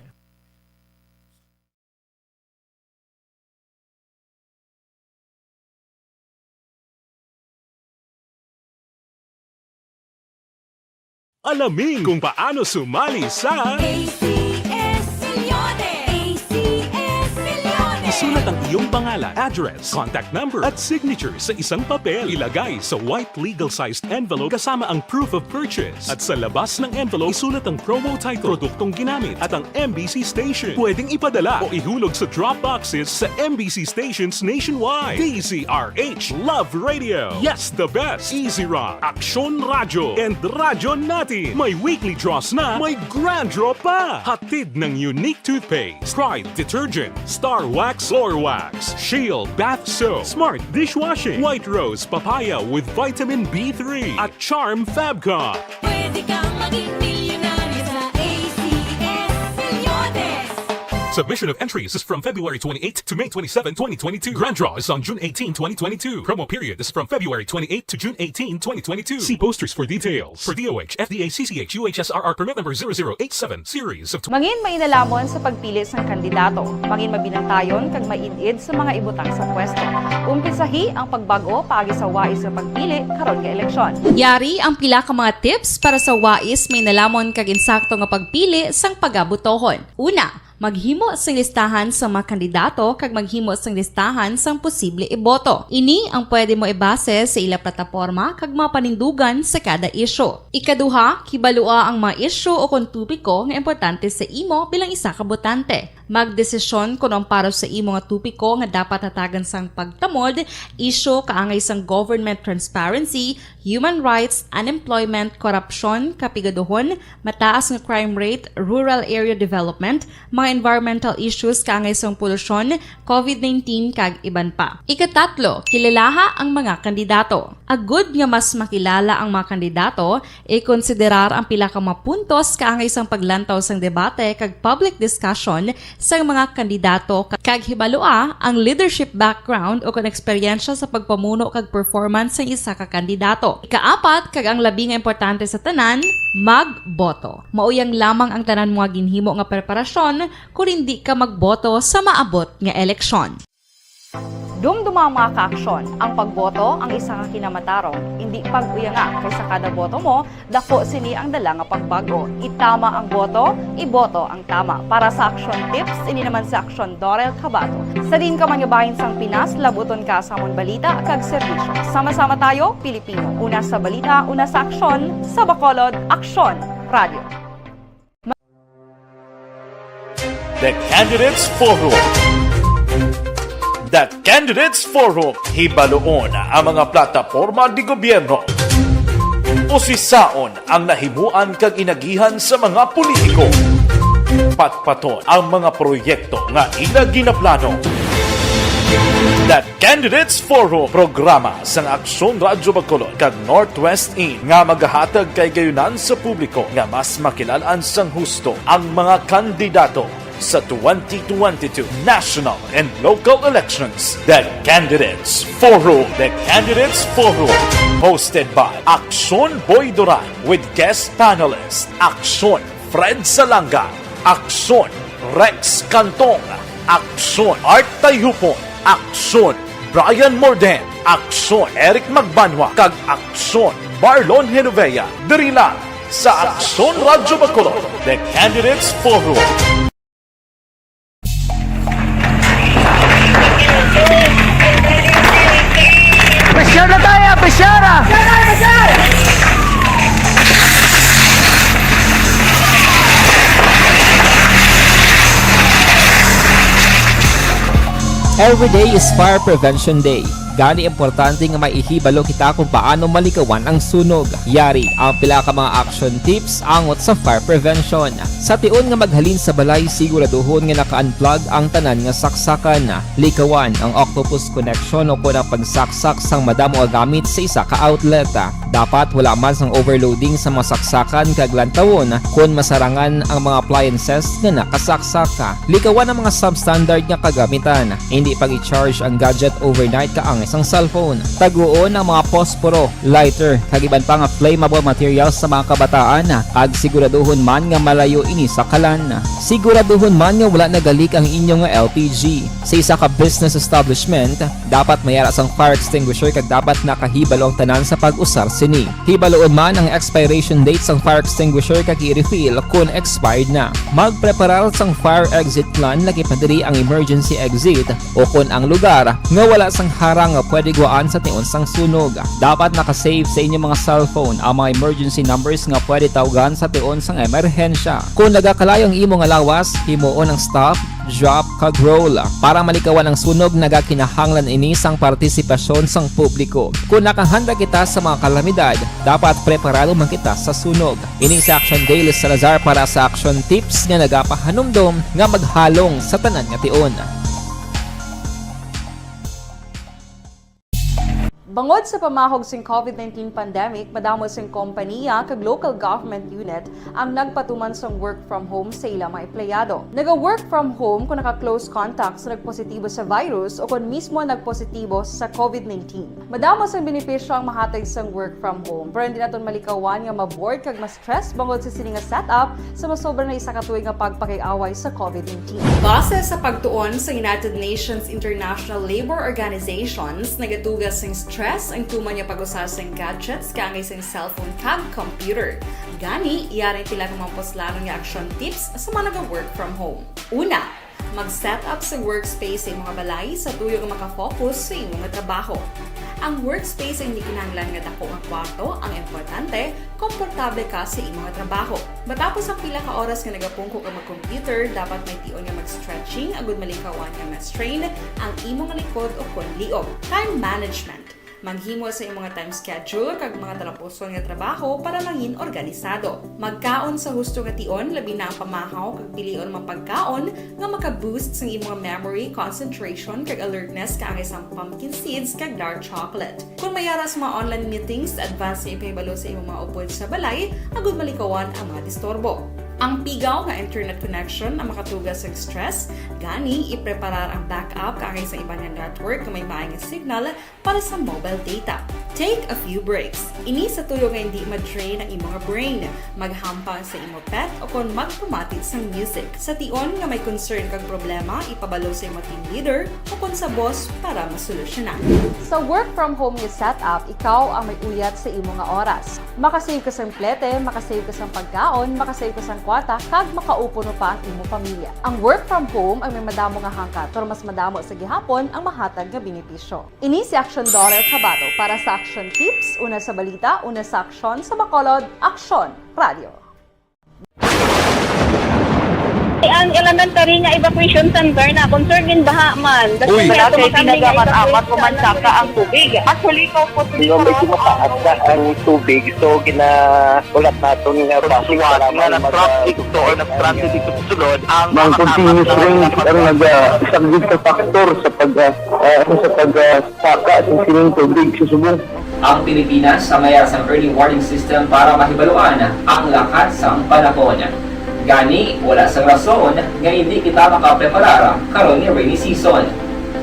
Alamin kung paano sumali sa ACS Millones! ACS Millones! isulat ang iyong pangalan, address, contact number at signature sa isang papel. Ilagay sa white legal-sized envelope kasama ang proof of purchase. At sa labas ng envelope, isulat ang promo title, produktong ginamit at ang MBC station. Pwedeng ipadala o ihulog sa drop boxes sa MBC stations nationwide. DZRH Love Radio. Yes, the best. Easy Rock, Action Radio, and Radyo Natin. May weekly draws na, may grand draw pa. Hatid ng unique toothpaste, Pride Detergent, Star Wax Floor Wax, Shield Bath Soap, Smart Dishwashing, White Rose Papaya with Vitamin B3, at Charm Fabcon. Pwede kang maging milyonaryo sa ACS Millones! Submission of entries is from February 28 to May 27, 2022. Grand draw is on June 18, 2022. Promo period is from February 28 to June 18, 2022. See posters for details. For DOH, FDA, CCH, UHSRR permit number 0087, series of... Mangin mainalamon sa pagpili ng kandidato. Mangin mabinantayon kag mainid sa mga ibutang sa pwesto. Umpisahi ang pagbago paagi sa wais sa pagpili karon nga eleksyon. Yari ang pila ka mga tips para sa wais may nalamon kag insakto nga pagpili sang pagabutohon. Una, Maghimo sa listahan sa mga kandidato kag maghimo sa listahan sang posible iboto. Ini ang pwede mo ibase sa ila plataporma kag mapanindugan sa kada isyu. Ikaduha, kibalua ang mga isyu o kung tupiko nga importante sa imo bilang isa ka botante. Magdesisyon kung ang para sa imo nga tupiko nga dapat hatagan sang pagtamod, isyu kaangay sang government transparency, human rights, unemployment, korupsyon, kapigaduhon, mataas nga crime rate, rural area development, mga environmental issues kaangay sang polusyon, COVID-19 kag iban pa. Ikatatlo, kilalaha ang mga kandidato. Agud nga mas makilala ang mga kandidato, i-konsiderar ang pila ka mga puntos kaangay sang paglantaw sang debate kag public discussion sa mga kandidato kag hibalua ang leadership background o kung eksperyensya sa pagpamuno kag performance sa isa ka kandidato. Ikaapat kag ang labi nga importante sa tanan, magboto. Mauyang lamang ang tanan mga ginhimo nga preparasyon kung hindi ka magboto sa maabot nga eleksyon. Dumduma ang mga kaaksyon. Ang pagboto ang isa ka kinamatarong. Hindi pag-uyanga kaysa kada boto mo, dako sini ang dala nga pagbago. Itama ang boto, iboto ang tama. Para sa action tips, ini naman sa action Dorel Cabato. Sa din ka manyabahin sang Pinas, labuton ka sa amon balita kag serbisyo. Sama-sama tayo, Pilipino. Una sa balita, una sa aksyon, sa Bacolod, Aksyon Radio. The Candidates Forum. The Candidates Forum, hibaluon ang mga plataporma di gobyerno. Usisaon ang nahimuan kag inagihan sa mga politiko. Patpaton ang mga proyekto nga ila ginaplano. The Candidates Forum, programa sang Aksyon Radyo Bacolod kag Northwest In nga magahatag kay gayunan sa publiko nga mas makilalaan sang husto ang mga kandidato sa 2022 national and local elections. The Candidates Forum. The Candidates Forum. Hosted by Aksyon Boy Duran with guest panelist Aksyon Fred Salanga, Aksyon Rex Cantong, Aksyon Art Tayupon, Aksyon Brian Morden, Aksyon Eric Magbanwa, kag Aksyon Marlon Genovea. Diri lang sa Aksyon Radyo Bacolod. The Candidates Forum. Pressure na tayo! Pressure! Every day is Fire Prevention Day. Gani importante nga maihibalo kita kung paano malikawan ang sunog. Yari ang pila ka mga action tips angot sa fire prevention. Sa tion nga maghalin sa balay, siguraduhon nga naka-unplug ang tanan nga saksakan. Likawan ang octopus connection o kung ang pagsaksak sang madamo gamit sa isa ka outlet. Dapat wala man sang overloading sa mga saksakan kag lantawon kung masarangan ang mga appliances nga nakasaksaka. Likawan ang mga substandard nga kagamitan. Hindi pag i-charge ang gadget overnight kaang isang cellphone. Taguon ang mga posporo, lighter, kag iban pa nga flammable materials sa mga kabataan. Ag siguraduhon man nga malayo ini sa kalan. Siguraduhon man nga wala nagalik ang inyong LPG. Sa isa ka business establishment, dapat mayara sang fire extinguisher kag dapat nakahibalo ang tanan sa pag-usar sini. Hibaloon man ang expiration date sang fire extinguisher kag i-refill kung expired na. Magpreparar sang fire exit plan lagi pa diri ang emergency exit o kung ang lugar nga wala sang harang nga pwede guaan sa tion sang sunog. Dapat nakasave sa inyong mga cellphone ang mga emergency numbers nga pwede tawagan sa tion sang emerhensya. Kung nagakalayo ang imong lawas, himuon ang stop, drop, kag roll. Para malikawan ang sunog, nagakinahanglan ini sang partisipasyon sang publiko. Kung nakahanda kita sa mga kalamidad, dapat preparado man kita sa sunog. Ini sa Action Daily Salazar para sa action tips nga nagapahanumdom nga maghalong sa tanan nga tion. Bangod sa pamahog sing COVID-19 pandemic, madamo sing kompanya kag local government unit ang nagpatuman sang work from home sa ilang mga empleyado. Naga-work from home kung naka-close contacts na nagpositibo sa virus o kung mismo nagpositibo sa COVID-19. Madamo sang benepisyo ang mahatag sang work from home, pero hindi naton malikawan nga maboard kag ma-stress bangod sa sini nga setup sa masobra na isa ka tuig nga pagpakiaway sa COVID-19. Base sa pagtuon sa United Nations International Labour Organizations, nagatugas sing stress stress ang tuman niya pag-usasang gadgets kang isang cellphone kag computer. Gani, iyaring tila kumampos lalo nga action tips sa mga nag-work from home. Una, mag-set up sa workspace sa mga balay sa tuyo nga makafocus sa imong trabaho. Ang workspace ay hindi kinahanglan nga dako ang kwarto, ang importante, komportable ka sa imong trabaho. Matapos ang pila ka oras nga nagapungko ka mag-computer, dapat may tion nga mag-stretching agud malikawan nga ma-strain ang imong likod o konliog. Time management. Maghimo sa imong time schedule kag mga tarapuson nga trabaho para mangin organisado. Magkaon sa husto nga tion, labi na ang pamahaw kag pilion mang pagkaon nga maka-boost sa imong memory, concentration kag alertness kag isang pumpkin seeds kag dark chocolate. Kung mayaras mga online meetings, advance na ipahibalo sa imong mga upod sa balay, agud malikawan ang mga disturbo. Ang pigaw nga internet connection ang makatugas sa stress, gani ipreparar ang backup kaagay sa ibang network na may maayong signal para sa mobile data. Take a few breaks. Ini sa tuyo nga hindi ma-drain ang imong brain. Maghampang sa imong pet o kung magpumatid sa music. Sa tion nga may concern kag problema, ipabalo sa imong team leader o kung sa boss para masolusyonan. Sa work from home nga setup, ikaw ang may uyat sa imong nga oras. Makasave ka sa plete, makasave ka sa pagkaon, makasave ka sa kwata, kag makaupo no pa ang imong pamilya. Ang work from home ay may madamo nga hangkat, pero mas madamo sa gihapon ang mahatag nga benepisyo. Ini si Action Dollar Kabato para sa Action Tips, una sa balita, una sa aksyon sa Bacolod, Action Radio. Ang elementary nga evacuation center na concern in baha man. Uy, kaya pinagamat-amat kumansaka ang tubig. Actually, ikaw po Hindi mo medyo mataas na ang tubig. So, ulat natin nga pasuwat nga nag-traffic to or nag-traffic dito sa sulod ang Mang continuous rin ang nag-isang sa factor sa pagsaka sa sining tubig sa subong. Ang Pilipinas sa mayroon sa early warning system para mahibaluan ang lakas ng panahon. Gani, wala sa rason nga hindi kita makapreparar karon ni rainy season.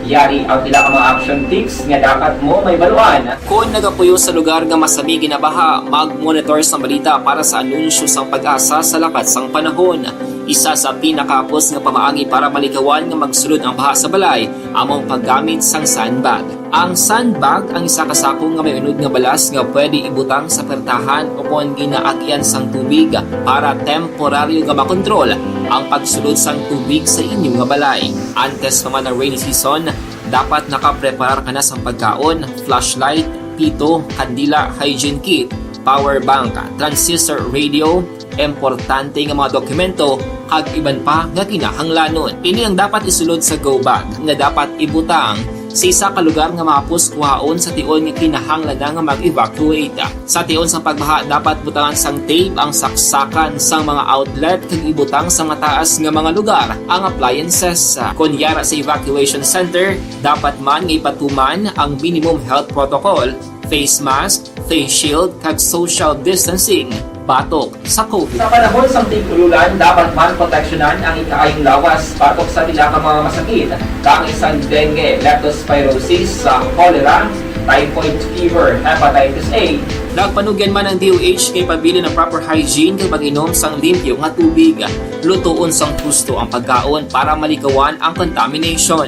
Yari ang pila ka mga action tips nga dapat mo may baluan. Kung nagapuyo sa lugar nga masabi ginabaha, mag-monitor sa balita para sa anunsyo sang pag-asa sa lakas sang panahon. Isa sa pinakapos nga pamaagi para malikawan nga magsulod ang baha sa balay, among paggamit sang sandbag. Ang sandbag ang isa kasakong nga may unod nga balas nga pwede ibutang sa pertahan o kung ginaagyan sang tubig para temporaryo nga makontrol ang pagsulod sang tubig sa inyong nga balay. Antes naman ng rainy season, dapat nakapreparar ka na sa pagkaon, flashlight, pito, kandila, hygiene kit, power bank, transistor radio, importante nga mga dokumento kag iban pa nga kinahanglanon. Ini ang dapat isulod sa go bag nga dapat ibutang sa isa ka lugar nga mapus kuhaon sa tion nga kinahanglan nga mag-evacuate. Sa tion sa pagbaha dapat butangan sang tape ang saksakan sang mga outlet kag ibutang sa mataas nga mga lugar ang appliances. Kunyara sa evacuation center, dapat man nga ipatuman ang minimum health protocol, face mask, face shield kag social distancing batok sa COVID. Sa panahon sa tig-ululan, dapat man proteksyonan ang ikaayong lawas batok sa tila ka mga masakit, kang isang dengue, leptospirosis, cholera, typhoid fever, hepatitis A. Nagpanugyan man ang DOH kay pabili ng proper hygiene kay pag-inom sang limpyo nga tubig. Lutuon sang husto ang pagkaon para malikawan ang contamination.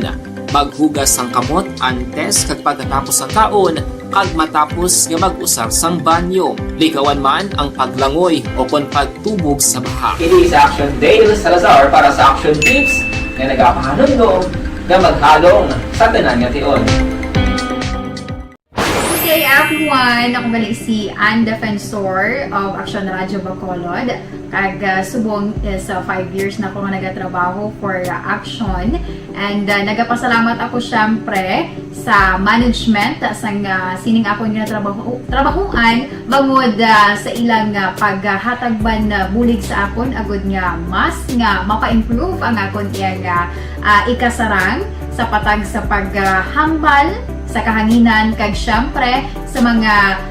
Maghugas sang kamot antes kag pagkatapos ang kaon kag matapos nga mag-usar sang banyo. Likawan man ang paglangoy o kon pagtubog sa baha. Kini sa Action Dale Salazar para sa Action Tips nga nagapahanundong nga maghalong sa tanan nga tion. Hey everyone! Ako gali si Ann Defensor of Action Radio Bacolod. Kag subong is 5 years na ako nga nagatrabaho for Action. And nagapasalamat ako syempre sa management sang sining ako nga trabahuan bangod sa ilang paghatagban bulig sa akon agud nga mas nga mapa-improve ang akon nga ikasarang sa patag sa paghambal sa kahanginan kag syempre sa mga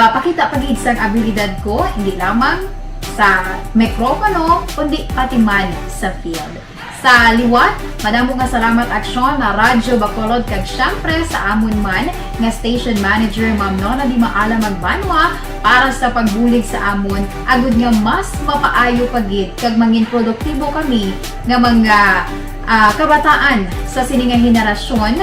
pakita pag-id sang abilidad ko hindi lamang sa mikropono kundi pati man sa field. Sa liwat, madamo nga salamat Aksyon na Radyo Bacolod kag syempre sa amon man nga station manager Ma'am Nona Di Maala Magbanwa para sa pagbulig sa amon agud nga mas mapaayo pagid kag mangin produktibo kami nga mga kabataan sa sininga henerasyon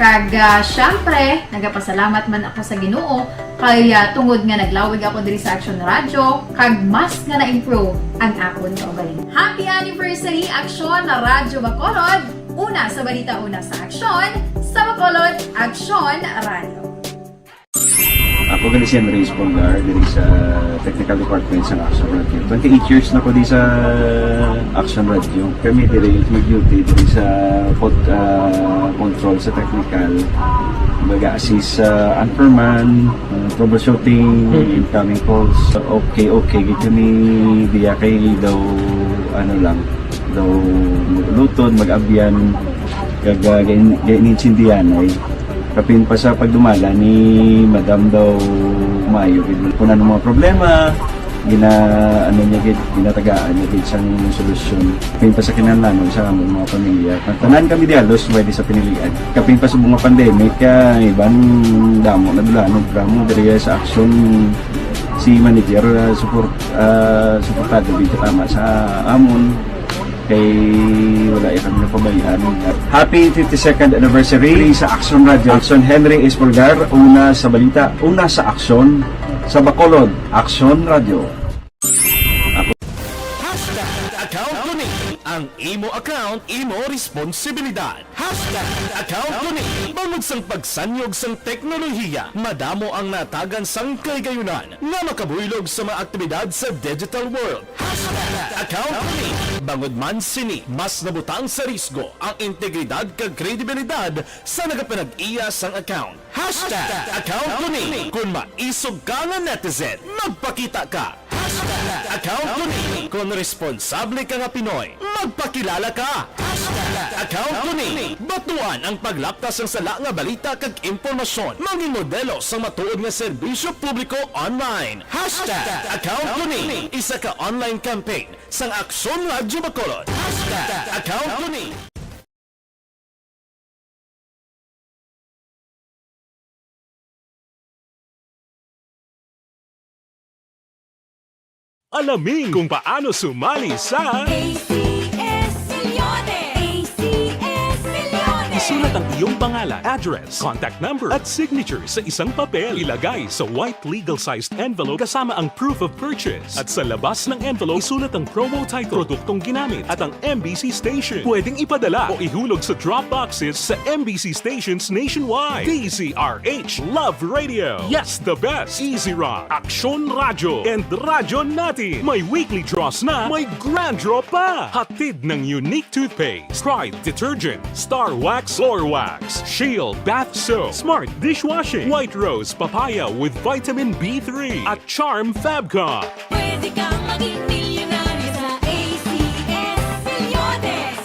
Kag syempre, nagapasalamat man ako sa Ginoo kay tungod nga naglawig ako diri sa Action Radio kag mas nga na-improve ang akon kaugalingon. Happy anniversary Action Radio Bacolod! Una sa balita, una sa Action, sa Bacolod Action Radio. Ako gali si Andres Polgar diri sa Technical Department sa Action Radio. 28 years na ko di sa Action Radio. Kami diri mag-duty diri sa control sa technical. Mag-assist sa anchorman, troubleshooting, incoming calls. Okay, gito ni diya kay daw daw lutod, mag-abyan, ganinsindihan ay kapin pa sa pagdumala ni Madam daw Mayo kuna ng mga problema ginatagaan niya isang solusyon kapin pa sa kinahanglan sa among mga pamilya tanan kami dialos pwede sa pinilian kapin pa sa mga pandemic ibang damo na dulanog dramo diri sa Action si manager suportado dito tama sa amon kay wala kami napabayaan. Happy 52nd anniversary sa Action Radio. Action Henry Espolgar, una sa balita, una sa Action, sa Bacolod, Action Radio. Account ko ni ang imo account, imo responsibilidad. Account ko ni bangod sang pagsanyog sang teknolohiya, madamo ang natagan sang kaygayunan nga makabuylog sa mga aktibidad sa digital world. Account ko ni bangod man sini mas nabutang sa risgo ang integridad kag kredibilidad sa nagapanag-iya sang account. Account ko ni kung maisog ka nga netizen, magpakita ka. Account ko ni kung responsable ka nga Pinoy, magpakilala ka. Account ko ni batuan ang paglaptas ng sala nga balita kag impormasyon, maging modelo sa matuod nga serbisyo publiko online. Account ko ni isa ka online campaign sang Action Radio Bacolod. Account ko ni alamin kung paano sumali sa ACS Milyones! ACS Milyones! Isulat ang iyong pangalan, address, contact number at signature sa isang papel. Ilagay sa white legal-sized envelope kasama ang proof of purchase. At sa labas ng envelope, isulat ang promo title, produktong ginamit at ang MBC station. Pwedeng ipadala o ihulog sa drop boxes sa MBC stations nationwide. DZRH Love Radio. Yes, the best. Easy Rock, Action Radio, and Radyo Natin. May weekly draws na, may grand draw pa. Hatid ng unique toothpaste, Pride Detergent, Star Wax Floor Wax, Shield Bath Soap, Smart Dishwashing, White Rose Papaya with Vitamin B3, at Charm Fabcon. Pwede kang maging milyonaryo sa ACS Milyones!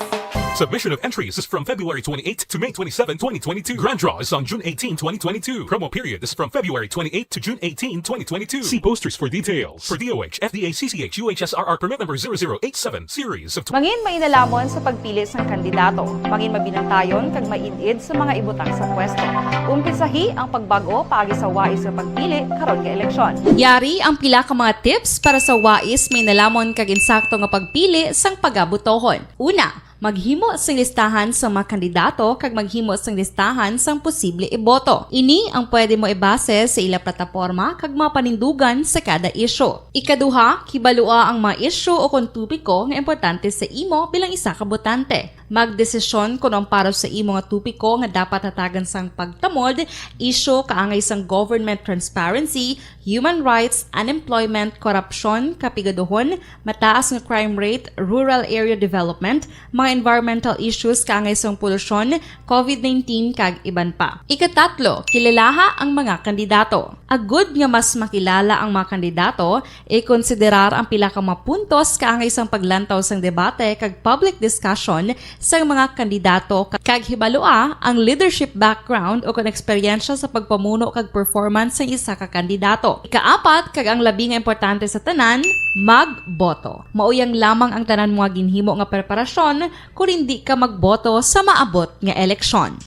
Submission of entries is from February 28 to May 27, 2022. Grand draw is on June 18, 2022. Promo period is from February 28 to June 18, 2022. See posters for details. For DOH, FDA, CCH, UHSRR permit number 0087, series of... Mangin mainalamon sa pagpili ng kandidato. Mangin mabinantayon kag maidid sa mga ibutang sa pwesto. Umpisahi ang pagbago paagi sa wais sa pagpili karon nga eleksyon. Yari ang pila ka mga tips para sa wais may nalamon kag insakto nga pagpili sang pagabutohon. Una, maghimo sang listahan sa mga kandidato kag maghimo sang listahan sang posible iboto. Ini ang pwede mo ibase sa ila plataporma kag mapanindugan sa kada isyu. Ikaduha, kibalua ang mga isyu o kung tupiko nga importante sa imo bilang isa ka botante. Magdesisyon kung ang para sa imo nga tupiko nga dapat hatagan sang pagtamod, isyu kaangay sang government transparency, human rights, unemployment, korupsyon, kapigaduhon, mataas nga crime rate, rural area development, mga environmental issues kaangay sang polusyon, COVID-19 kag iban pa. Ikatatlo, kilalaha ang mga kandidato. Agud nga mas makilala ang mga kandidato, i-konsiderar ang pila ka mga puntos kaangay sang paglantaw sang debate kag public discussion sa mga kandidato kag hibalua ang leadership background o kung eksperyensya sa pagpamuno kag performance sa isa ka kandidato. Ikaapat kag ang labi nga importante sa tanan, magboto. Mauyang lamang ang tanan mga ginhimo nga preparasyon kung hindi ka magboto sa maabot nga eleksyon.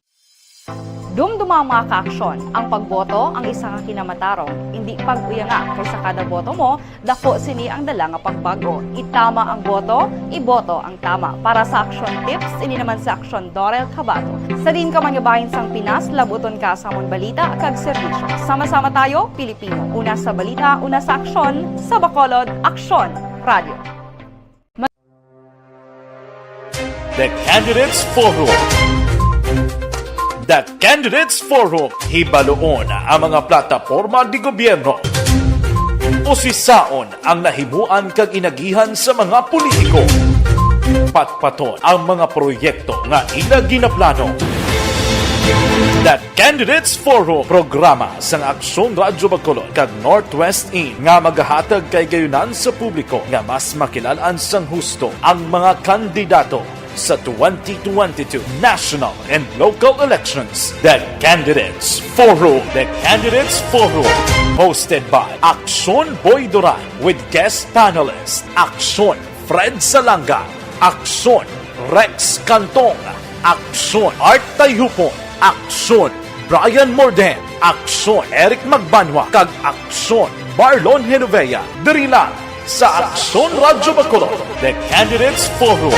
Dumduma ang mga ka-aksyon. Ang pagboto ang isa ka kinamatarong. Hindi pag-uya nga kaysa kada boto mo, dako sini ang dala nga pagbago. Itama ang boto, iboto ang tama. Para sa action tips, ini naman sa Aksyon Dorel Cabato. Sa din ka manyabahin sang Pinas, labuton ka sa mong balita kag serbisyo. Sama-sama tayo, Pilipino. Una sa balita, una sa aksyon, sa Bacolod, Aksyon Radio. The Candidates Forum. The Candidates Forum, hibaloon ang mga plataporma di gobyerno. Usisaon ang nahimuan kag inagihan sa mga politiko. Patpaton ang mga proyekto nga ila ginaplano. The Candidates Forum, programa sang Aksyon Radyo Bacolod kag Northwest In nga magahatag kay gayunan sa publiko nga mas makilalaan sang husto ang mga kandidato sa 2022 national and local elections. The Candidates Forum. The Candidates Forum. Hosted by Aksyon Boy Duran with guest panelist Aksyon Fred Salanga, Aksyon Rex Cantong, Aksyon Art Tayhupon, Aksyon Brian Morden, Aksyon Eric Magbanwa, kag Aksyon Marlon Genovea. Diri lang sa Aksyon Radyo Bacolod. The Candidates Forum.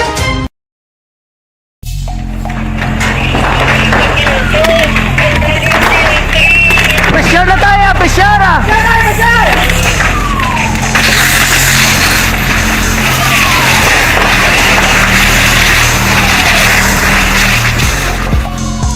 Pressure na tayo! Pressure!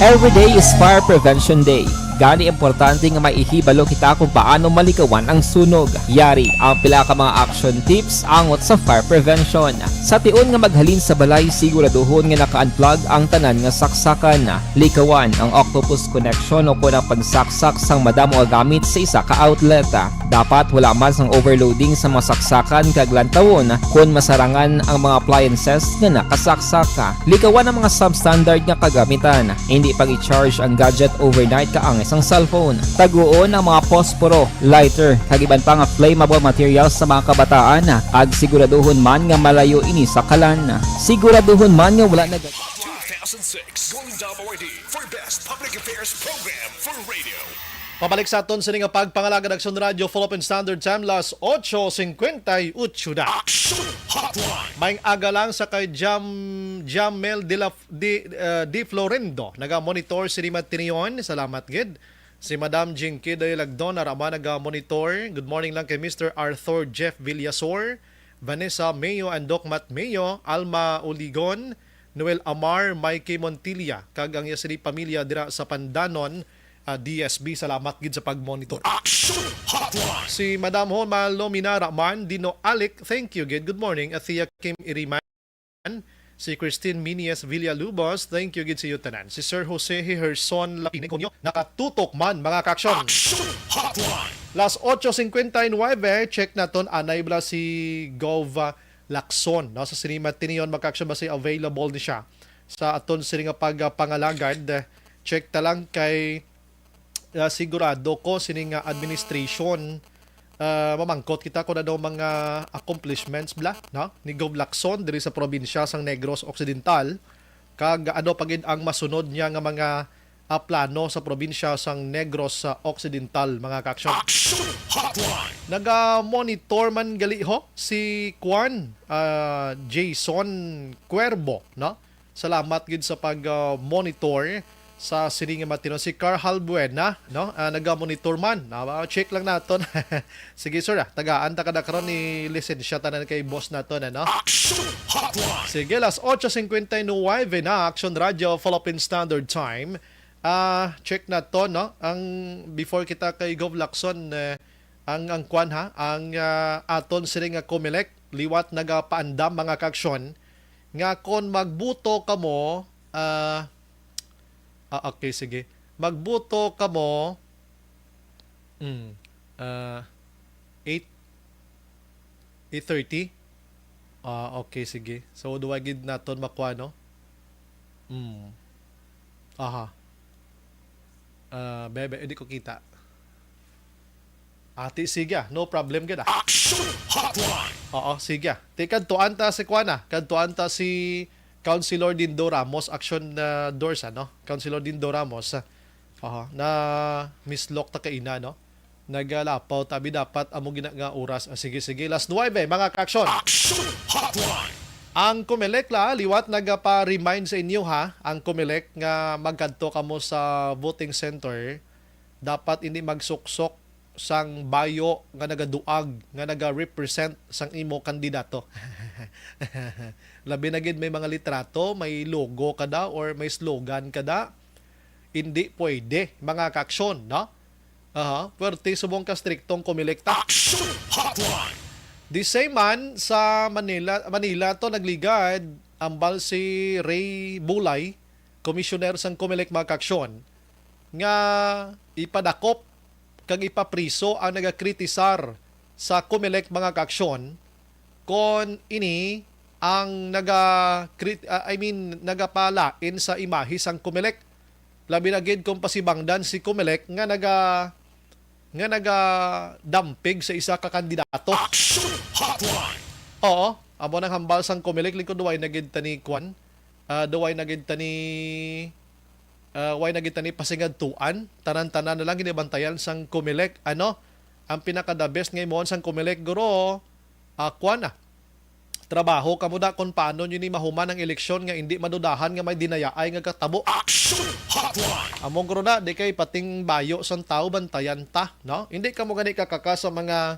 Every day is Fire Prevention Day. Gani importante nga maihibalo kita kung paano malikawan ang sunog. Yari ang pila ka mga action tips angot sa fire prevention. Sa tion nga maghalin sa balay, siguraduhon nga naka-unplug ang tanan nga saksakan. Likawan ang octopus connection o kunang pagsaksak sang madamo nga gamit sa isa ka outlet. Dapat wala man sang overloading sa mga saksakan kag lantawon kung masarangan ang mga appliances nga nakasaksaka. Likawan ang mga substandard nga kagamitan. Hindi pag i-charge ang gadget overnight kaang isang cellphone. Taguon ang mga posporo, lighter, kag iban pa nga flammable materials sa mga kabataan. Ag siguraduhon man nga malayo ini sa kalan. Siguraduhon man nga wala na 2006 Golden Dome Awardee for Best Public Affairs Program for Radio. Pabalik sa aton sa nga pagpangalaga ng Aksyon Radio Philippine Standard Time las 8:58 na. Action Hotline. Maing aga lang sa kay Jamel de Florendo naga-monitor si Rima Tinion. Salamat gid. Si Madam Jinky de Lagdon arama naga-monitor. Good morning lang kay Mr. Arthur Jeff Villasor, Vanessa Mayo and Doc Matt Mayo, Alma Uligon, Noel Amar, Mikey Montilla kag ang yasri pamilya dira sa Pandanon. DSB, salamat gid sa pag-monitor. Action Hotline. Si Madam Homa Lomina Rahman, Dino Alec, thank you gid. Good morning. Athea Kim Iriman. Si Christine Minies Villalubos, thank you gid sa iyo tanan. Si Sir Jose Herson Lapinig kunyo, nakatutok man mga kaksyon. Action Hotline. Las 8:59, check naton anay bla si Gova Lacson, no? Sa Sinima Tinion makaksyon ba si available ni siya sa aton sini nga pagpangalagad. Check ta lang kay sigurado ko sining administration mamangkot kita ko na daw mga accomplishments bla no ni Gov Lacson diri sa probinsya sang Negros Occidental kag ano pagid ang masunod niya nga mga plano sa probinsya sang Negros Occidental mga kaksyon. Naga-monitor man gali ho si Juan Jason Cuervo no. Salamat gid sa pag-monitor sa sining matino si Carl Halbuena no naga-monitor man check lang naton. Sige sir tagaan ta kada karon ni lisensya tanan kay boss naton ano. Sige las 8:59 na Action Radio Philippine Standard Time. Check naton no ang before kita kay Gov Lacson ang kwan ha ang aton sining Comelec liwat nagapaandam mga kaksyon nga kon magbuto kamo okay, sige. Magbuto ka mo 8:30. Okay, sige. So, duwagid naton makuha, no? Aha. Bebe, hindi ko kita. Ati, sige. No problem gid. Action Hotline. Oo, sige. Kantuan ta si Kuana. Kantuan ta si Councilor Dindo Ramos, Action Dorsa, no? Councilor Dindo Ramos. na mislok ta kaina, no? Nagalapaw tabi dapat amo nga oras. Sige, last 9 mga ka-action. Ang Comelec liwat nagapa-remind sa inyo ha, ang Comelec nga magkadto kamo sa voting center, dapat hindi magsuksok sang bayo nga nagaduag nga naga-represent sang imo kandidato. Labi na gid may mga litrato, may logo kada or may slogan kada. Hindi pwede mga ka-action, no? Puwerte subong ka striktong kumilekta. The same man sa Manila to nagligad ambal si Ray Bulay, commissioner sang Comelec mga ka-aksyon, nga ipadakop kag ipapriso ang nagakritisar sa Comelec mga ka-aksyon kon ini ang nagapalain sa imahe sang Comelec. Labi na gid kung pasibangdan si Comelec nga naga dampig sa isa ka kandidato. Oo, amo nang hambal sang Comelec lingkod duway na gid tani kwan. Duway na gid tani pasingadtuan, tanan-tanan na lang ginibantayan sang Comelec. Ano? Ang pinaka-the best ngayon sang Comelec guro, trabaho kamo da kung paano nyo ni mahuman ang eleksyon nga hindi madudahan nga may dinayaay nga katabo. Among guro na, di kay pating bayo sang tao bantayan ta, no? Hindi kamo gani kakaka sa mga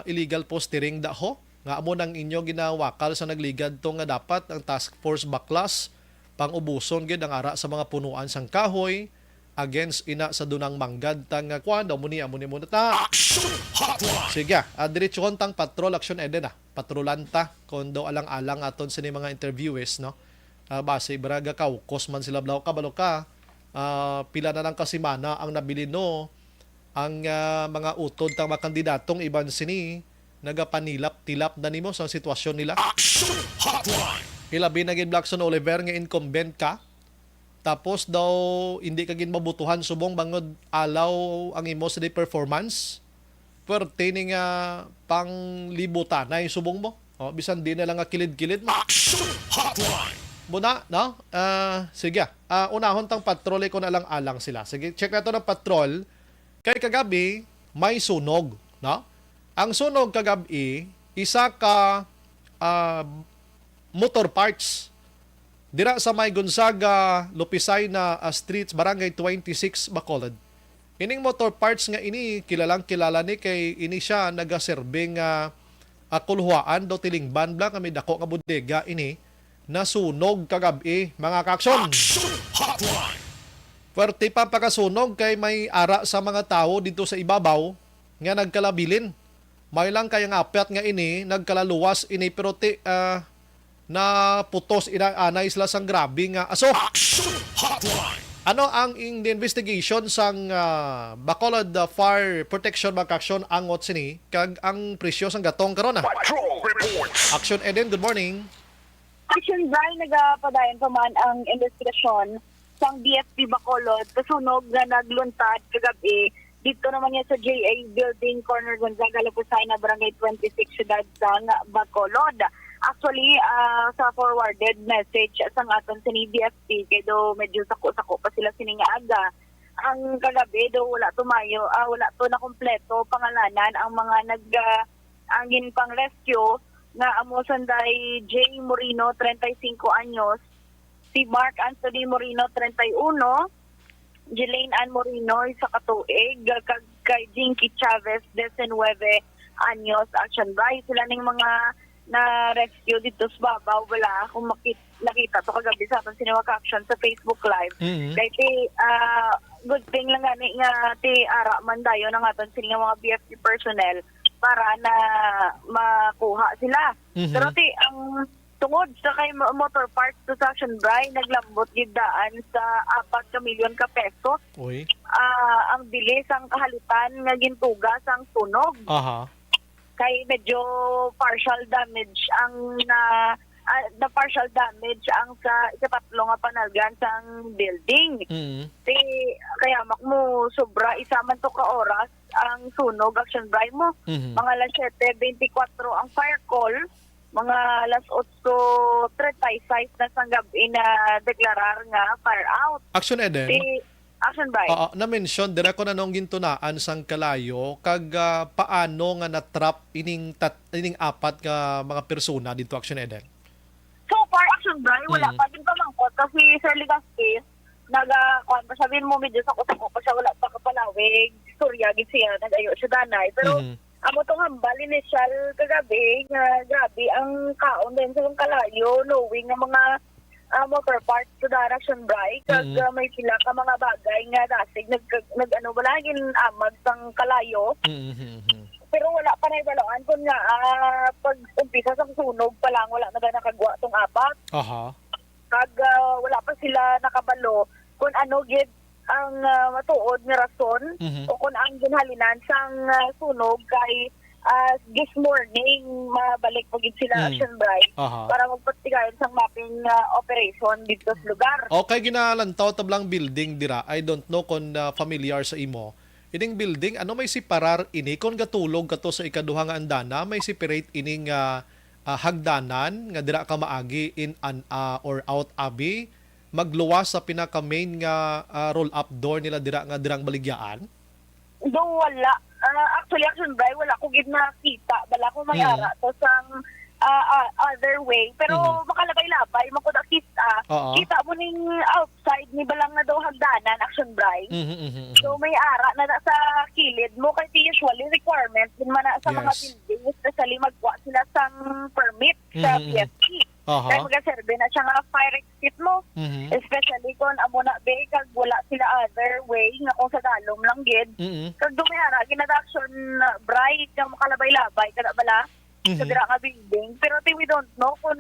illegal postering daho nga amo nang inyo ginawakal sa nagligad to nga dapat ang task force baklas pang ubuson gid ang ara sa mga punuan sang kahoy against ina sa dunang manggad tang kwan daw muni mo ta. Sige, diretso tang patrol action eden patrolanta kondo alang-alang aton sa ni mga interviewees, no? Base braga kaukos man sila blaw kabalo ka. Pila na lang kasimana ang nabili no ang mga utod tang mga kandidatong iban sini nagapanilap-tilap na nimo sa sitwasyon nila. Ilabi na gid Blackson Oliver nga incumbent ka. Tapos daw hindi ka gid mabutuhan subong bangod alaw ang imo sa performance. Puwerte ni nga panglibutan na subong mo. Bisan di na lang nga kilid-kilid mo. Muna, no? Sige. Unahon tang patrol ko na lang alang sila. Sige, check na to ng patrol. Kay kagabi, may sunog, no? Ang sunog kagabi, isa ka motor parts. Dira sa May Gonzaga, Lupisay na Streets, Barangay 26, Bacolod. Ining motor parts nga ini, kilala ni kay ini siya nagaserbing kulhuaan do tilingban bla kami dako nga bodega ini nasunog kagabi mga ka-aksyon. Puwerte pa pagkasunog kay may ara sa mga tao dito sa ibabaw nga nagkalabilin. May lang kayang apiat nga ini nagkalaluwas ini pero na putos inaanay sila sang grabe nga aso. Ano ang investigation sang Bacolod Fire Protection Action angot sini kag ang presyo sang gatong karon Action Eden, good morning. Action Brian, nagapadayon pa man ang investigasyon sang BFP Bacolod kasunog nga nagluntad kagabi dito naman yan sa JA Building Corner Gonzaga Lapusay na Barangay 26 Syudad sang Bacolod. Actually, sa forwarded message sa aton sa BFP, kaya do medyo sako-sako pa sila siningaga. Ang kagabi do wala tumayo, wala to na kompleto pangalanan ang mga angin pang rescue na amo sanday J. Moreno, 35 anyos, si Mark Anthony Moreno, 31, Jelaine Ann Moreno, isa katuig, kay Jinky Chavez, 19 anyos, Action Bright. Sila ning mga na-rescue dito sa babaw. Wala akong nakita to kagabi sa aton Sinewak Action sa Facebook Live. Kaya good thing lang nga ti ara man dayo ng aton sining mga BFP personnel para na makuha sila. Pero ang tungod sa kay motor parts to Action Bright, naglambot gidaan sa 4 milyon ka pesos. Ang bilis ang kahalitan nga gintugas ang tunog. Kay medyo partial damage ang na partial damage ang sa ikapatlo nga panalgan sang building. Kaya makmo sobra isa man to ka oras ang sunog Action Bright mo. Mga alas 7:24 ang fire call, mga alas 8:35 na sang gabi na deklarar nga fire out. Action Eden. Action Bright. Na-mention dire ko nanong gintunaan sang kalayo kag paano nga na-trap ining apat nga mga persona dito Action Eden. So far, Action Bright, wala pa din pamangkot kasi Sir Ligaspi, kuan pa sabihin mo medyo sa kusang ko siya wala pa kapalawig, istorya gid siya nagayo siya danay. Pero amo tong hambal initial kagabi nga grabe ang kaon din sa kalayo knowing nga mga motor parts to the Action Bright kag may sila ka mga bagay nga dasig nag ano wala gin amag sang kalayo. Pero wala pa na ibalaan kung nga pag umpisa sa sunog pa lang wala na nakagwa tong apat. Kag wala pa sila nakabalo kung ano gid ang matuod nga rason o kung ang ginhalinan sang sunog kay this morning mabalik po gid sila Action Bright para magpatigayon sang mapping operation dito sa lugar. Okay, ginalantaw tablang building dira. I don't know kung familiar sa imo. Ining building, ano may separar ini? Kung gatulog kato sa ikaduha nga andana, may separate ining hagdanan nga dira ka maagi in or out abi magluwas sa pinaka main nga roll up door nila dira nga dirang baligyaan. Do wala. Actually, Action Bright, wala ko gid nakita. Wala ko may ara to sang other way. Pero makalabay-labay, makuda kita. Kita mo ning outside ni balang na daw hagdanan, Action Bright. So may ara na sa kilid mo kay usually requirement din man na sa mga building, especially magwa sila sang permit sa PFC. Kaya magaserve na siya nga fire exit mo. Especially kung amo na be, kag wala sila other way nga kung sa dalom lang gid. Kag dumihara, Action Bright nga makalabay-labay, kada bala sa dira nga building. Pero we don't know kung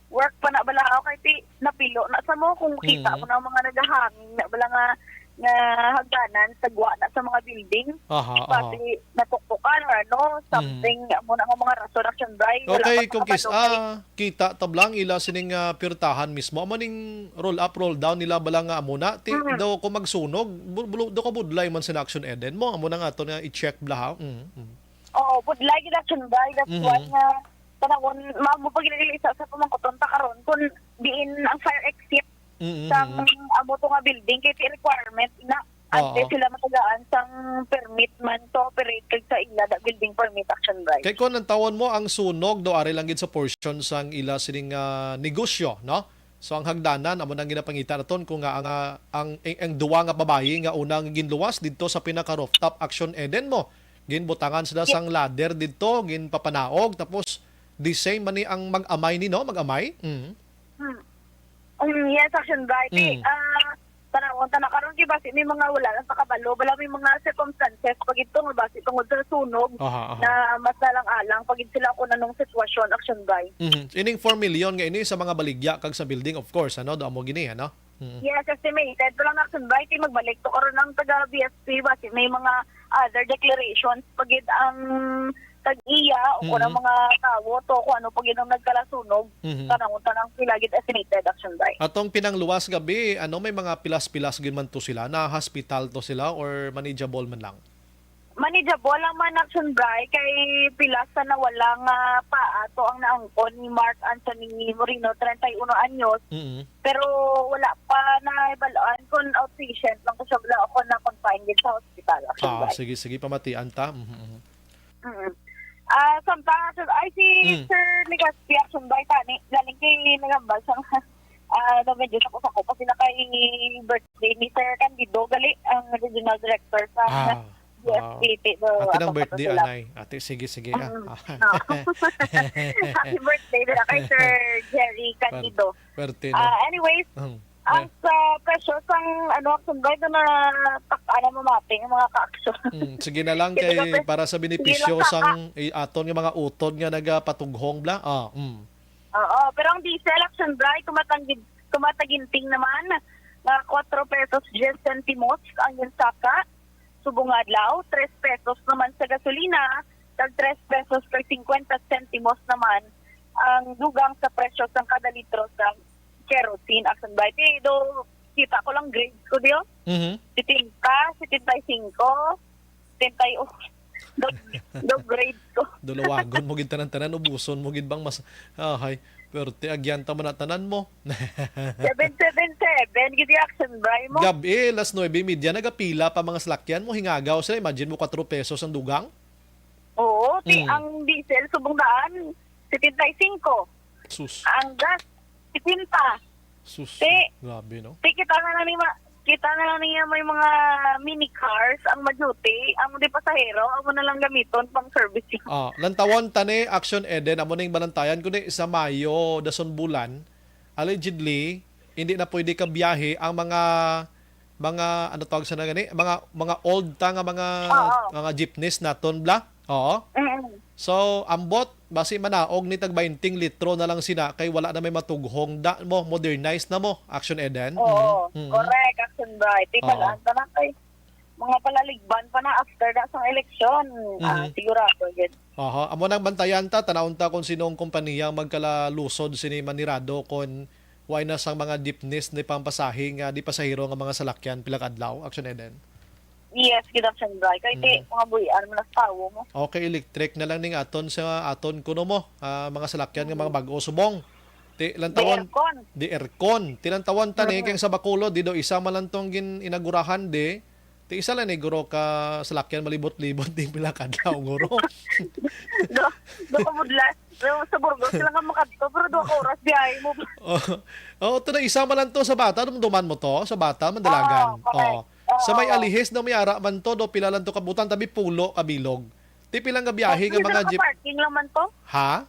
work pa na bala ako kay napilo na sa mo kung kita mo na mga nagahangin na bala nga hagdanan sagwa na sa mga building. Pati natuktukan or something mo na mga rason Action Bright. Okay, kung kita tablang ila sining pirtahan mismo amo ning roll up roll down nila bala nga amo na daw ko magsunog do ko budlay man sa Action Eden mo amo na nga to na i-check bla. Oo, budlay gid Action Bright. That's why nga tanawon mo pag isa sa pamangkoton ta karon kun diin ang fire exit sang amo to nga building kay requirement na ante sila matagaan sang permit man to operate kag sa ila da building permit Action Bright. Kay kon ang tawon mo ang sunog do ari lang gid sa portion sang ila sining negosyo, no? So ang hagdanan amo nang ginapangita naton kung nga ang duwa nga babayi nga unang ginluwas didto sa pinaka rooftop Action Eden mo. Ginbutangan sila sang ladder didto, ginpapanaog tapos the same man ni ang mag-amay ni no, mag-amay. Yes, Action Bright. Tanawon ta na karon kay basi may mga wala lang sa kabalo, wala may mga circumstances pag ito nga basi tungod sa sunog na mas alang-alang pag sila ko nanong sitwasyon Action Bright. Ining 4 million nga ini sa mga baligya kag sa building of course ano do amo gini ano. Yes, estimated pero Action Bright magbalik to karon ng taga BSP basi may mga other declarations pagid ang tag-iya o kung mga tawo to kung ano pag yun nagkalasunog tanang pilagid estimated Action Bright. Atong pinangluwas gabi, ano may mga pilas-pilas gid man to sila na hospital to sila or manageable man lang? Manageable lang man Action Bright kay pilas na walang paa to ang naangkon ni Mark Anthony Moreno 31 anyos. Pero wala pa na ibalaan kung outpatient lang ko siya wala ako na confined sa hospital Action Bright. Sige pamatian ta. Sometimes I see Sir Ligaspi Action Bright ani galing kay nagambal sang medyo sa ko kasi na kay birthday ni Sir Candido gali ang regional director sa BSP. Ate ng birthday anay. Ate sige. Happy birthday na kay Sir Jerry Candido. Anyways, ang presyo sang Action Bright na takana mamating ang mga ka-action. Sige na lang kay para sa benepisyo sang aton nga mga utod nga nagapatughong bla. Oo, pero ang diesel Action Bright kumataginting naman na 4 pesos 10 centimos ang yung saka. Subong adlaw, 3 pesos naman sa gasolina, tag 3 pesos per 50 centimos naman ang dugang sa presyo sang kada litro sa kerosene Action Bright. Do kita ko lang grades ko dio. 70, 75, 78. Do grades ko. Dulawagon mo gid tanan-tanan ubuson mo gid bang mas Pero tiagyan ta man na tanan mo. 777, gidi action bray mo. Gabi, las 9:30 nagapila pa mga salakyan mo, hingagaw sila. Imagine mo 4 pesos ang dugang. Oo, ang diesel subong daan 75. Sus. Ang gas 50. Sus. Ti- Grabe, no? Kita na lang niya may mga mini cars ang maduty, ang di pasahero, amo na lang gamiton pang service yun. Lantawon tani Action Eden amo ning banantayan kundi sa Mayo dason bulan allegedly hindi na pwede ka biyahe ang mga ano tawag sa na gani mga old ta nga mga jeepneys naton bla. Oo. So ambot basi manaog ni tag 20 litro na lang sina kay wala na may matughong da mo modernize na mo Action Eden. Oo, correct, Action Bright. Lang na kay mga palaligban pa na after da sa eleksyon. Sigurado yun. Amo nang bantayan ta tanawon ta kung sinong kompanya magkalalusod sini manirado kon why na sang mga jeepneys ni pampasahe nga di pasahero nga mga salakyan pila ka adlaw Action Eden. Yes, good Action Bright. Kay mga buhian mo na sa tawo mo. Okay, electric na lang ning aton sa aton kuno mo. Mga salakyan nga mga bag-o subong. Ti lantawon di aircon. Tilantawon tani kay sa Bacolod di do isa man lang tong inagurahan di. Ti isa lang ni guro ka salakyan malibot-libot ding pila ka adlaw guro. do ka mudlas. Sa Burgos sila nga makadto pero 2 oras biyahe mo. To na isa man lang to sa bata, dumduman mo to sa bata mandalagan. Sa may alihis na may ara man to do pila lang to kabutan tabi pulo kabilog. Ti pilang nga biyahe nga mga jeep. Parking lang man to. Ha?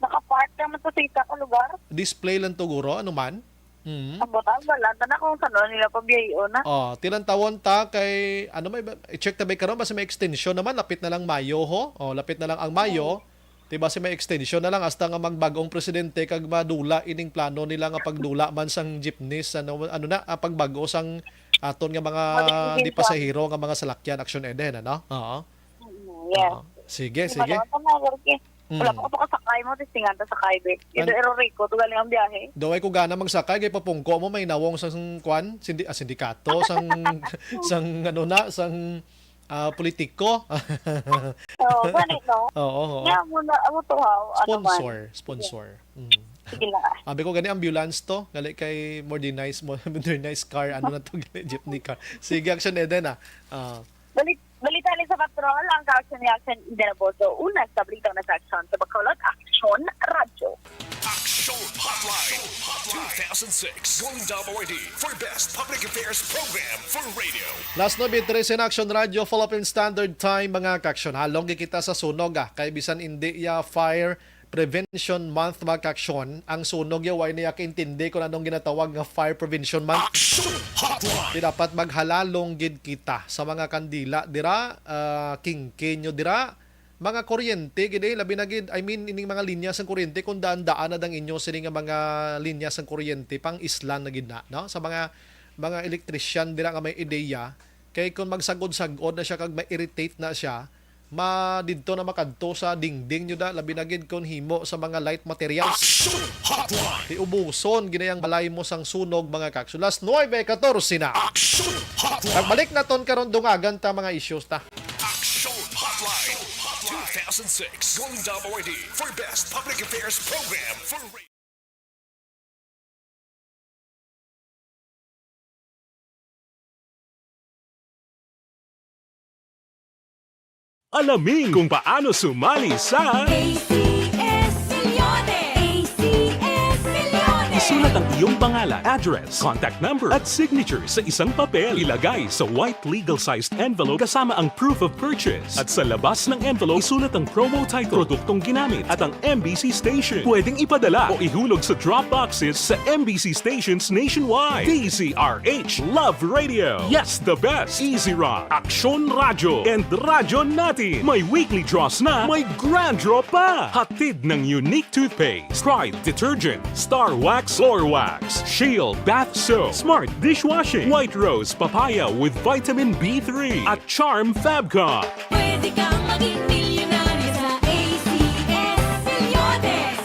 Naka-park naman to sa isa ka lugar. Display lang to guro ano man? Kabutan balanta na kung saan nila pabiyahe na. Tilantawon ta kay ano may i-check ta ba karon basta may extension naman lapit na lang Mayo ho. Lapit na lang ang Mayo. Diba si may extension na lang hasta nga magbagong presidente kag madula ining plano nila nga pagdula man sang jeepneys ano na pagbago sang aton nga mga di pasahero nga mga salakyan Action Eden ano? Yes. Sige. Wala pa ka sakay mo tistingan ta sakay be. Ito Rico to galing ang biyahe. Daway ko gana magsakay kay papungko mo may nawong sang kwan sindikato sang ano na sang politiko. Ganito. Nga mo to how Sponsor. Sige na. Abi ko gani ambulance to, gali kay modernized car ano na to gali jeepney car. Sige Action Eden Balita sa patrol ang Action Eden Boso. Una sa balita na sa Action sa Bacolod Action Radio. Action Hotline 2006 Golden Award for Best Public Affairs Program for Radio. Last 9:13 in Action Radio Philippine Standard Time mga ka-action. Halong kita sa sunog kay bisan hindi ya Fire Prevention Month mga ka-action. Ang sunog ya way niya kaintindi kung anong ginatawag nga Fire Prevention Month. Action Hotline. Di dapat maghalalong gid kita sa mga kandila dira kingkenyo dira mga kuryente gid labi na gid ining mga linya sang kuryente kung daan-daan na dang inyo sini nga mga linya sang kuryente pang islan na gid na no sa mga electrician dira nga may ideya kay kung magsagod-sagod na siya kag ma-irritate na siya didto na makadto sa dingding nyo da labi na gid kung himo sa mga light materials. Action Hotline. Di ubuson ginayang balay mo sang sunog mga kakso. Last 9:14 na. Action Hotline. Pagbalik naton karon dungagan ta mga issues ta. Action Hotline 2006 Golden Award for Best Public Affairs Program for Radio. Alamin kung paano sumali sa ACS Milyones! ACS Milyones! Isulat ang iyong pangalan, address, contact number at signature sa isang papel. Ilagay sa white legal-sized envelope kasama ang proof of purchase. At sa labas ng envelope, isulat ang promo title, produktong ginamit at ang MBC station. Pwedeng ipadala o ihulog sa drop boxes sa MBC stations nationwide. DZRH Love Radio. Yes, the best. Easy Rock, Action Radio, and Radyo Natin. May weekly draws na, may grand draw pa. Hatid ng unique toothpaste, Pride Detergent, Star Wax Floor Wax, Shield Bath Soap, Smart Dishwashing, White Rose Papaya with Vitamin B3, at Charm Fabcon. Pwede kang maging milyonaryo sa ACS Milyones!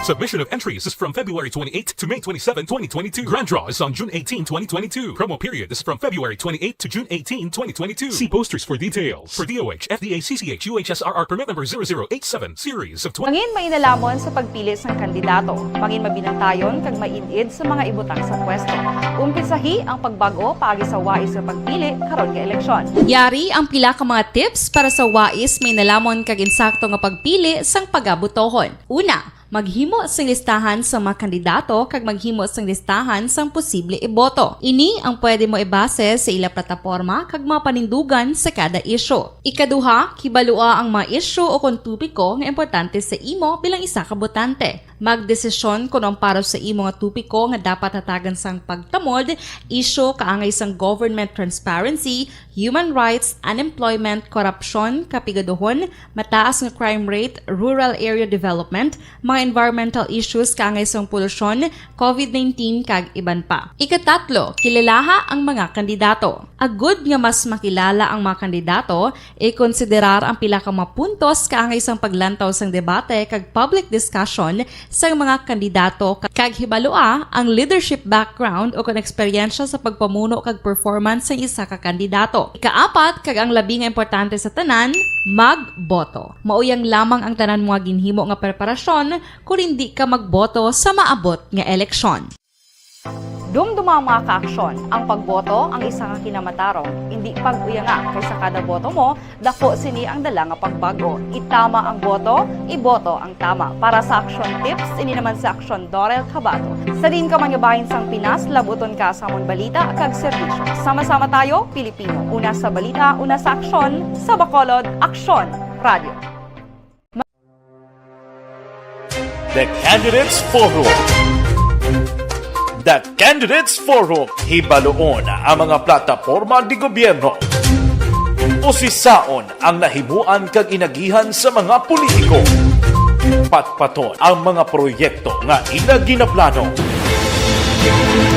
Submission of entries is from February 28 to May 27, 2022. Grand draw is on June 18, 2022. Promo period is from February 28 to June 18, 2022. See posters for details. For DOH, FDA, CCH, UHSRR permit number 0087, series of 20. Mangin mainalamon sa pagpili ng kandidato. Mangin mabinantayon kag mainid sa mga ibutang sa pwesto. Umpisahi ang pagbago paagi sa wais sa pagpili karon nga eleksyon. Yari ang pila ka mga tips para sa wais may nalamon kag insakto nga pagpili sang pagabutohon. Una, maghimo sang listahan sa mga kandidato kag maghimo sang listahan sang posible iboto. Ini ang pwede mo ibase sa ila plataporma kag mapanindugan sa kada isyu. Ikaduha, kibalua ang mga isyu o kung tupiko nga importante sa imo bilang isa ka botante. Magdesisyon kung ang para sa imo nga tupiko nga dapat hatagan sang pagtamod, isyu kaangay sang government transparency, human rights, unemployment, korupsyon, kapigaduhon, mataas nga crime rate, rural area development, mga environmental issues kaangay sang polusyon, COVID-19 kag iban pa. Ikatatlo, kilalaha ang mga kandidato. Agud nga mas makilala ang mga kandidato, i-konsiderar ang pila ka mga puntos kaangay sang paglantaw sang debate kag public discussion sa mga kandidato kag hibalua ang leadership background o kung eksperyensya sa pagpamuno kag performance sa isa ka kandidato. Ikaapat kag ang labi nga importante sa tanan, magboto. Mauyang lamang ang tanan mga ginhimo nga preparasyon kung hindi ka magboto sa maabot nga eleksyon. Dumduma ang mga kaaksyon. Ang pagboto ang isa ka kinamatarong. Hindi pag-uyanga kaysa kada boto mo, dako sini ang dala nga pagbago. Itama ang boto, iboto ang tama. Para sa action tips, ini naman sa action Dorel Cabato. Sa din ka manyabahin sang Pinas, labuton ka sa among balita kag serbisyo. Sama-sama tayo, Pilipino. Una sa balita, una sa aksyon, sa Bacolod, Aksyon Radio. The Candidates Forum. The Candidates Forum, hibaluon ang mga plataporma di gobyerno. Usisaon ang nahimuan kag inagihan sa mga politiko. Patpaton ang mga proyekto nga ila ginaplano.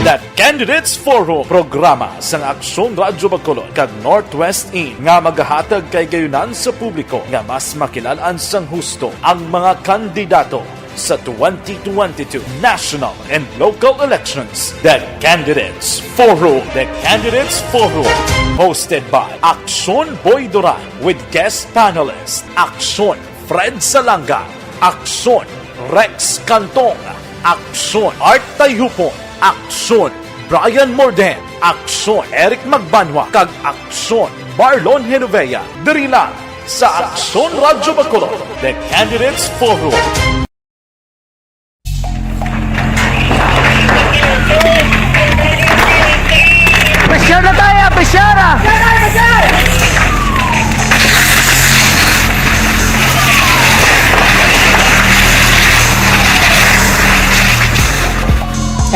The Candidates Forum, programa sang Aksyon Radyo Bacolod kag Northwest In nga magahatag kay gayunan sa publiko nga mas makilalaan sang husto ang mga kandidato sa 2022 national and local elections. The Candidates Forum. The Candidates Forum. Hosted by Aksyon Boy Duran with guest panelist Aksyon Fred Salanga, Aksyon Rex Cantong, Aksyon Art Tayupon, Aksyon Brian Morden, Aksyon Eric Magbanwa, kag Aksyon Marlon Genovea. Diri lang sa Aksyon Radyo Bacolod. The Candidates Forum. Pressure na tayo! Pressure na!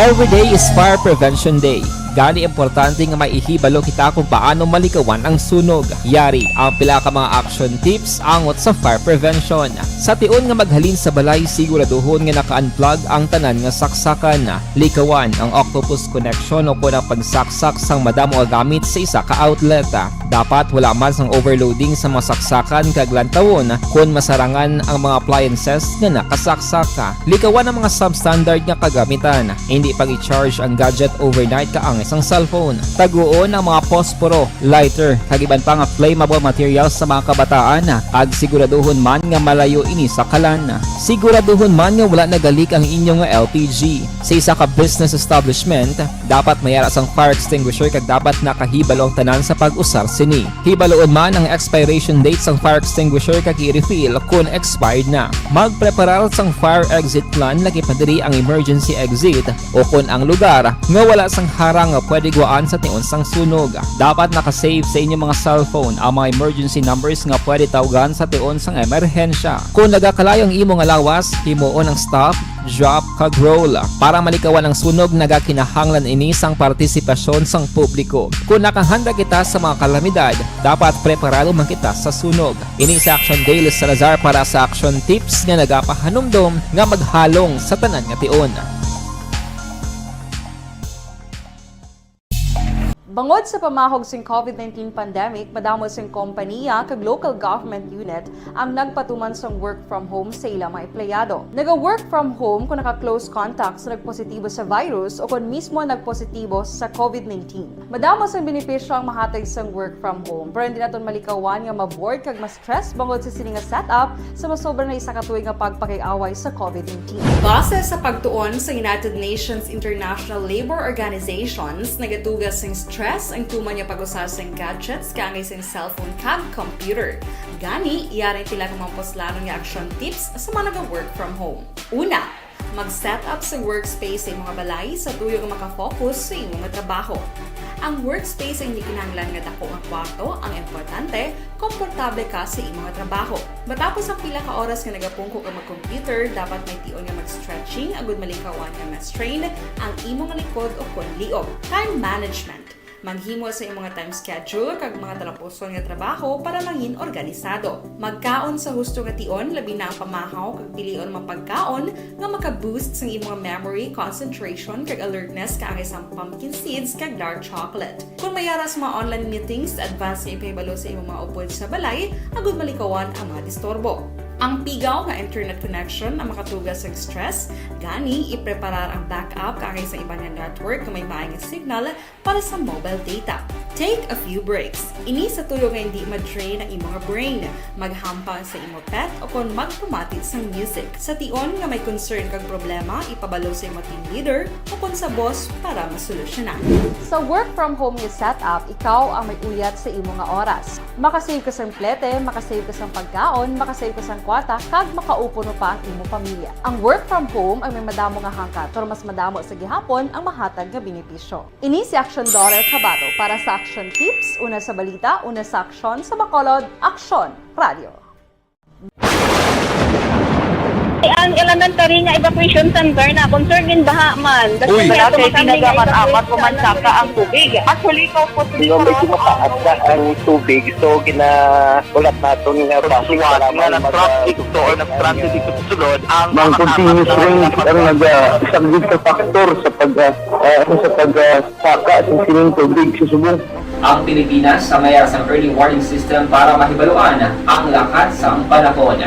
Every day is Fire Prevention Day. Gani importante nga maihibalo kita kung paano malikawan ang sunog. Yari ang pila ka mga action tips angot sa fire prevention. Sa tion nga maghalin sa balay, siguraduhon nga naka-unplug ang tanan nga saksakan. Likawan ang octopus connection o kung ang pagsaksak sang madamo gamit sa isa ka outlet. Dapat wala man sang overloading sa mga saksakan kag lantawon kung masarangan ang mga appliances nga nakasaksaka. Likawan ang mga substandard nga kagamitan. Hindi pag i-charge ang gadget overnight kaang isang cellphone. Taguon ang mga posporo, lighter, kag iban pa nga flammable materials sa mga kabataan. Ag siguraduhon man nga malayo ini sa kalan. Siguraduhon man nga wala nagalik ang inyong LPG. Sa isa ka business establishment, dapat mayara sang fire extinguisher kag dapat nakahibalo ang tanan sa pag-usar sini. Hibaloon man ang expiration date sang fire extinguisher kag i-refill kung expired na. Magpreparar sang fire exit plan lagi pa diri ang emergency exit o kung ang lugar nga wala sang harang nga pwede guaan sa tion sang sunog. Dapat nakasave sa inyong mga cellphone ang mga emergency numbers nga pwede tawagan sa tion sang emerhensya. Kung nagakalayo ang imong lawas, himuon ang stop, drop, kag roll. Para malikawan ang sunog, nagakinahanglan ini sang partisipasyon sang publiko. Kung nakahanda kita sa mga kalamidad, dapat preparado man kita sa sunog. Ini sa Action Daily Salazar para sa action tips nga nagapahanumdom nga maghalong sa tanan nga tion. Bangod sa pamahog sing COVID-19 pandemic, madamo sing kompanya kag local government unit ang nagpatuman sang work from home sa ilang mga empleyado. Naga-work from home kung naka-close contacts na nagpositibo sa virus o kung mismo nagpositibo sa COVID-19. Madamo sang benepisyo ang mahatag sang work from home, pero hindi naton malikawan nga ma-bored kag ma-stress bangod sa sini nga setup sa masobra na isa ka tuig nga pagpakiaway sa COVID-19. Base sa pagtuon sa United Nations International Labour Organizations, nagatugas sing stress ang tuman niya pag-usar sa gadgets kangay sa cellphone kag computer. Gani, iyaring tila ng mga poslanong nga action tips sa mga nag-work from home. Una, mag-set up sa workspace sa mga balay sa tuyo nga makafocus sa iyong mga trabaho. Ang workspace ay hindi kinahanglan nga dako ang kwarto, ang importante, komportable ka sa iyong mga trabaho. Matapos ang pila ka oras nga nagapungko ka mag-computer, dapat may tion nga mag-stretching, agud malikawan nga ma-strain ang imong likod o kunliog. Time management. Maghimo sa imong mga time schedule kag mga talapuson nga trabaho para mangin organisado. Magkaon sa husto nga tion, labi na ang pamahaw kag pilion mapagkaon nga maka-boost sa imong memory, concentration kag alertness kaangay sa pumpkin seeds kag dark chocolate. Kung mayaras mga online meetings, advance nga ipahibalo sa imong mga upod sa balay, agud malikawan ang mga disturbo. Ang pigaw nga internet connection ang makatugas sa stress, gani ipreparar ang backup kaangay sa ibang network kung may maayong signal para sa mobile data. Take a few breaks. Ini sa tuyo nga hindi ma-drain ang imong brain. Maghampang sa imong pet o kung magpumatid sa music. Sa tion nga may concern kag problema, ipabalo sa imong team leader o kung sa boss para masolusyonan. Sa work from home nga setup, ikaw ang may uyat sa imong nga oras. Makasave ka sa plete, makasave ka sa pagkaon, makasave ka sa kwarta, kag makaupo no pa ang imong pamilya. Ang work from home ay may madamo nga hangkat, pero mas madamo sa gihapon ang mahatag nga benepisyo. Ini si Action Daughter Cabato para sa Action Tips, una sa balita, una sa aksyon sa Bacolod, Action Radio. Ang elementary nga evacuation center na concern in baha man. Uy, dati pinagamat-amat kumansaka ang tubig. Actually, ikaw po Hindi medyo mataas na ang tubig. So, ulat natin nga pasuwat nga ng traffic to or nag-traffic dito sa sulod. Ang continuous rain ang isang good factor sa pagsaka at sining tubig sa subong. Ang Pilipinas sa mayroon sa early warning system para mahibaluan ang lakas sa panahon.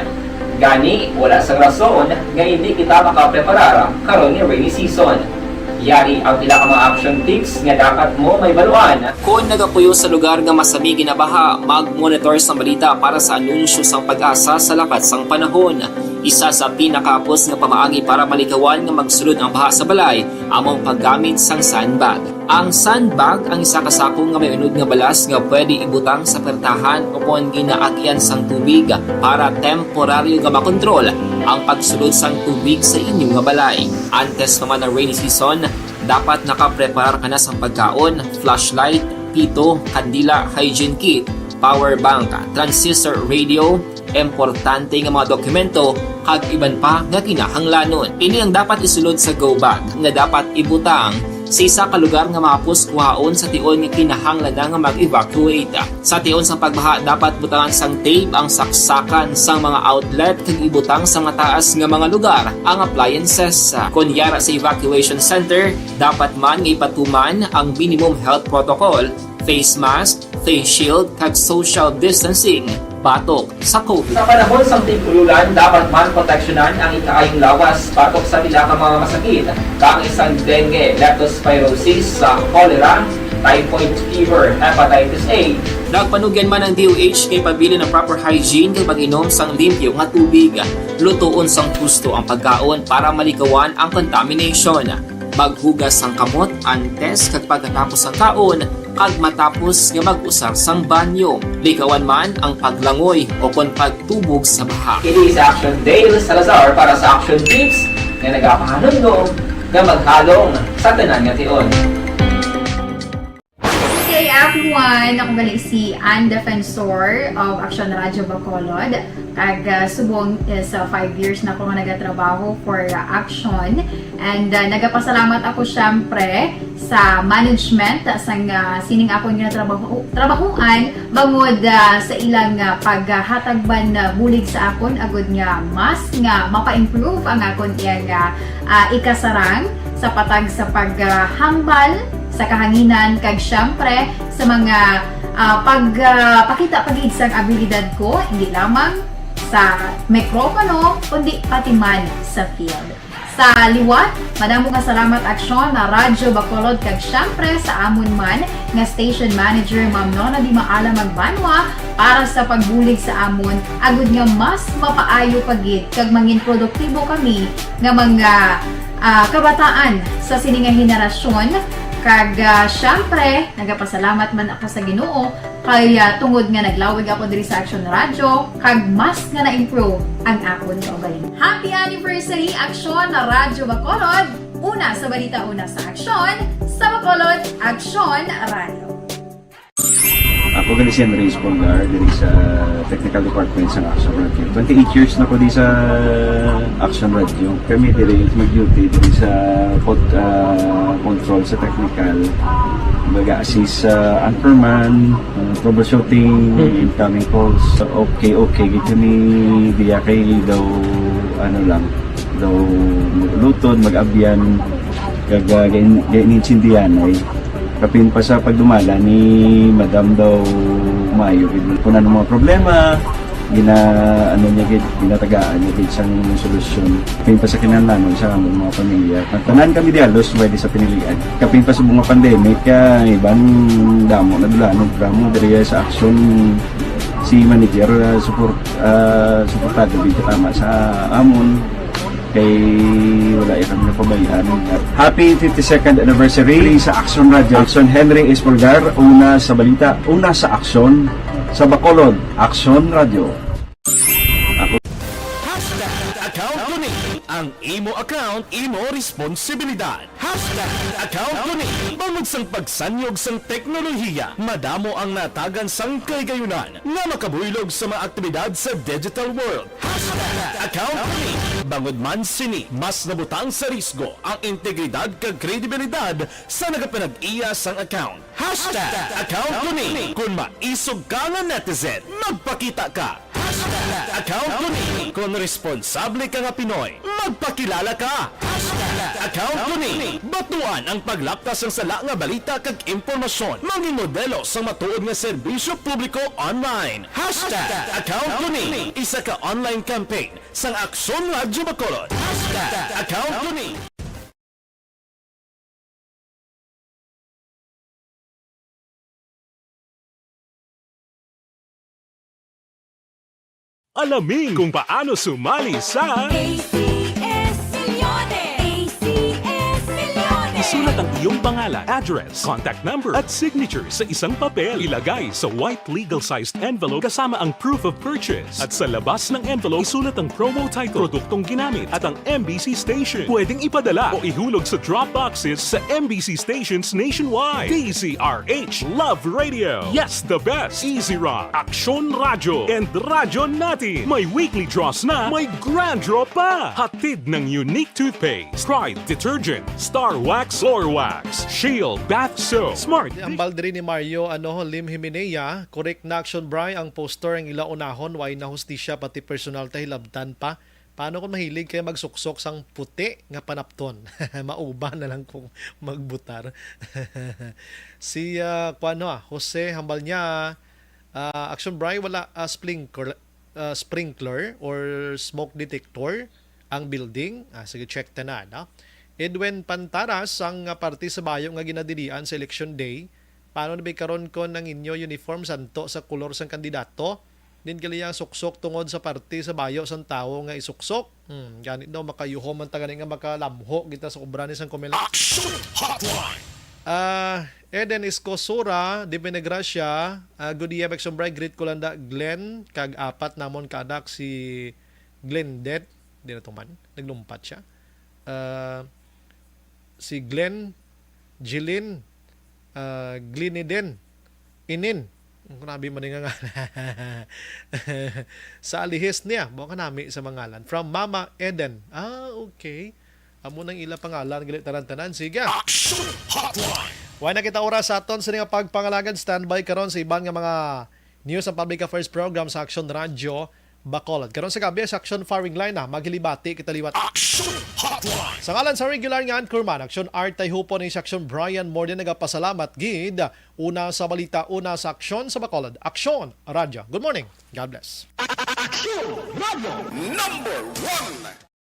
Gani, wala sa rason nga hindi kita makapreparar karon ni rainy season. Yari ang pila ka mga action tips nga dapat mo may baluan. Kung nagapuyo sa lugar nga masabi ginabaha, mag-monitor sa balita para sa anunsyo sang pag-asa sa lakas sang panahon. Isa sa pinakapos nga pamaagi para malikawan nga magsulod ang baha sa balay, among paggamit sang sandbag. Ang sandbag ang isa kasakong nga may unod nga balas nga pwede ibutang sa pertahan o kung ginaagyan sang tubig para temporaryo nga makontrol ang pagsulod sang tubig sa inyong nga balay. Antes naman ng rainy season, dapat nakaprepare ka na sang pagkaon, flashlight, pito, kandila, hygiene kit, power bank, transistor radio, importante nga mga dokumento kag iban pa nga kinahanglanon. Ini ang dapat isulod sa go bag nga dapat ibutang sa isa ka lugar nga mapus kuhaon sa tion nga kinahanglan nga mag-evacuate. Sa tion sa pagbaha dapat butangan sang tape ang saksakan sang mga outlet kag ibutang sa mataas nga mga lugar ang appliances. Kunyara sa evacuation center, dapat man nga ipatuman ang minimum health protocol, face mask, face shield kag social distancing batok sa COVID. Sa panahon sa tig-ululan, dapat man proteksyonan ang ikaayong lawas batok sa pila ka mga masakit, kang isang dengue, leptospirosis, cholera, typhoid fever, hepatitis A. Nagpanugyan man ang DOH kay pabili ng proper hygiene kay pag-inom sang limpyo nga tubig. Lutuon sang gusto ang pagkaon para malikawan ang contamination. Maghugas sang kamot antes kag pagkatapos ang kaon kag matapos nga mag-usar sang banyo. Likawan man ang paglangoy o kon pagtubog sa baha. Kini sa Action Dale Salazar para sa Action Tips nga nagapahanundong nga maghalong sa tanan nga tion. Hey everyone! Ako gali si Ann Defensor of Action Radio Bacolod. Kag subong is 5 years na ako nga nagatrabaho for Action. And nagapasalamat ako syempre sa management sang sining ako nga trabahuan bangod sa ilang paghatagban bulig sa akon agud nga mas nga mapa-improve ang akon iyang ikasarang sa patag sa paghambal sa kahanginan kag syempre sa mga pakita pagid sang abilidad ko hindi lamang sa mikropono kundi pati man sa field. Sa liwat, madamo nga salamat aksyon na Radyo Bacolod kag syempre sa amon man nga station manager Ma'am Nona Di Maala Magbanwa para sa pagbulig sa amon agud nga mas mapaayo pagid kag mangin produktibo kami nga mga kabataan sa sininga henerasyon. Kag syempre, nagapasalamat man ako sa Ginoo kay tungod nga naglawig ako diri sa Action Radio kag mas nga na-improve ang akon kaugalingon. Happy anniversary Action na Radyo Bacolod! Una sa balita, una sa aksyon, sa Bacolod, Action Radio. Ako gali si Henry Espolgar diri sa Technical Department sa Action Radio. 28 years na ko di sa Action Radio. Kami diri mag-duty diri sa control sa technical. Mag-assist sa anchorman, troubleshooting, incoming calls. Okay. Gito ni diya kay daw lutod, mag-abyan, ganinsindihan ay kapin pa sa pagdumala ni Madam daw Mayo kung ano mga problema ginatagaan niya gid sang solusyon kapin pa sa kinahanglan sa among mga pamilya tanan kami dialos pwede sa pinilian kapin pa sa mga pandemic ibang damo nadulanon programo diri sa action si manager suportado dito tama sa amon kay wala kami napabayaan. Happy 52nd anniversary sa Action Radio. Action Henry Espolgar, una sa balita, una sa aksyon, sa Bacolod, Action Radio. Account ko ni ang imo account, imo responsibilidad. Account ko ni bangod sang pagsanyog sang teknolohiya, madamo ang natagan sang kaygayunan nga makabuylog sa mga aktibidad sa digital world. Account ko ni bangod man sini mas nabutang sa risgo ang integridad kag kredibilidad sa nagapanag-iya sang account. Account ko ni kung maisog ka nga netizen, magpakita ka. Account ko ni kung responsable ka nga Pinoy, magpakilala ka. Account ko ni batuan ang paglaptas ng sala nga balita kag impormasyon, mangin modelo sa matuod nga serbisyo publiko online. Account ko ni isa ka online campaign sang Aksyon Radyo Bacolod. Account ko ni Alamin kung paano sumali sa ACS Milyones! ACS Milyones! Isulat ang iyong pangalan, address, contact number at signature sa isang papel. Ilagay sa white legal-sized envelope kasama ang proof of purchase. At sa labas ng envelope, isulat ang promo title, produktong ginamit at ang MBC station. Pwedeng ipadala o ihulog sa drop boxes sa MBC stations nationwide. DZRH Love Radio. Yes, the best. Easy Rock, Aksyon Radio, and Radyo Natin. May weekly draws na, may grand draw pa. Hatid ng unique toothpaste, Pride Detergent, Star Wax Floor Wax, Shield Bath Soap, Smart. Ang baldri ni Mario Lim Himenea, correct na action Bri ang poster ang ilaunahon way na hustisya pati personal hilabtan pa. Paano kung mahilig kayo magsuksok sang puti nga panapton? Mauba na lang kung magbutar. Si Jose hambal niya action Bri wala sprinkler or smoke detector ang building. Sige, check ta na. No? Edwin Pantaras ang party sa bayo nga ginadilian sa election day. Paano na karon ko ng inyo uniform santo sa kolor sang kandidato? Din kaliyang suksok tungod sa party sa bayo sang tao nga isuksok. Ganit daw makayuho man tagani nga makalamho kita sa obra ni sang komela. Action Hotline. Eden Escosura, Di Benegracia, good day, Action Bright, great ko landa, Glenn, kag apat namon kaanak si Glenn Dead, di na tuman, naglumpat siya. Si Glenn, Jilin, Gleniden, Inin, grabe man nga sa alihis niya, buka nami sa mangalan. From Mama Eden, okay. Amo nang ila pangalan, galit tarantanan, sige. Action Hotline. Why na kita oras sa aton sa nga pagpangalagan, standby karon sa iban nga mga news and public affairs program sa Action Radio. Bacolod. Karon sa gabi sa Action Firing Line na maghilibati kita liwat. Action Hotline. Sa ngalan sa regular nga Anchorman, Action Art tay hupon ni sa Action Brian more than nagapasalamat gid. Una sa balita, una sa aksyon sa Bacolod. Action Radyo. Good morning. God bless. Action Radio number 1.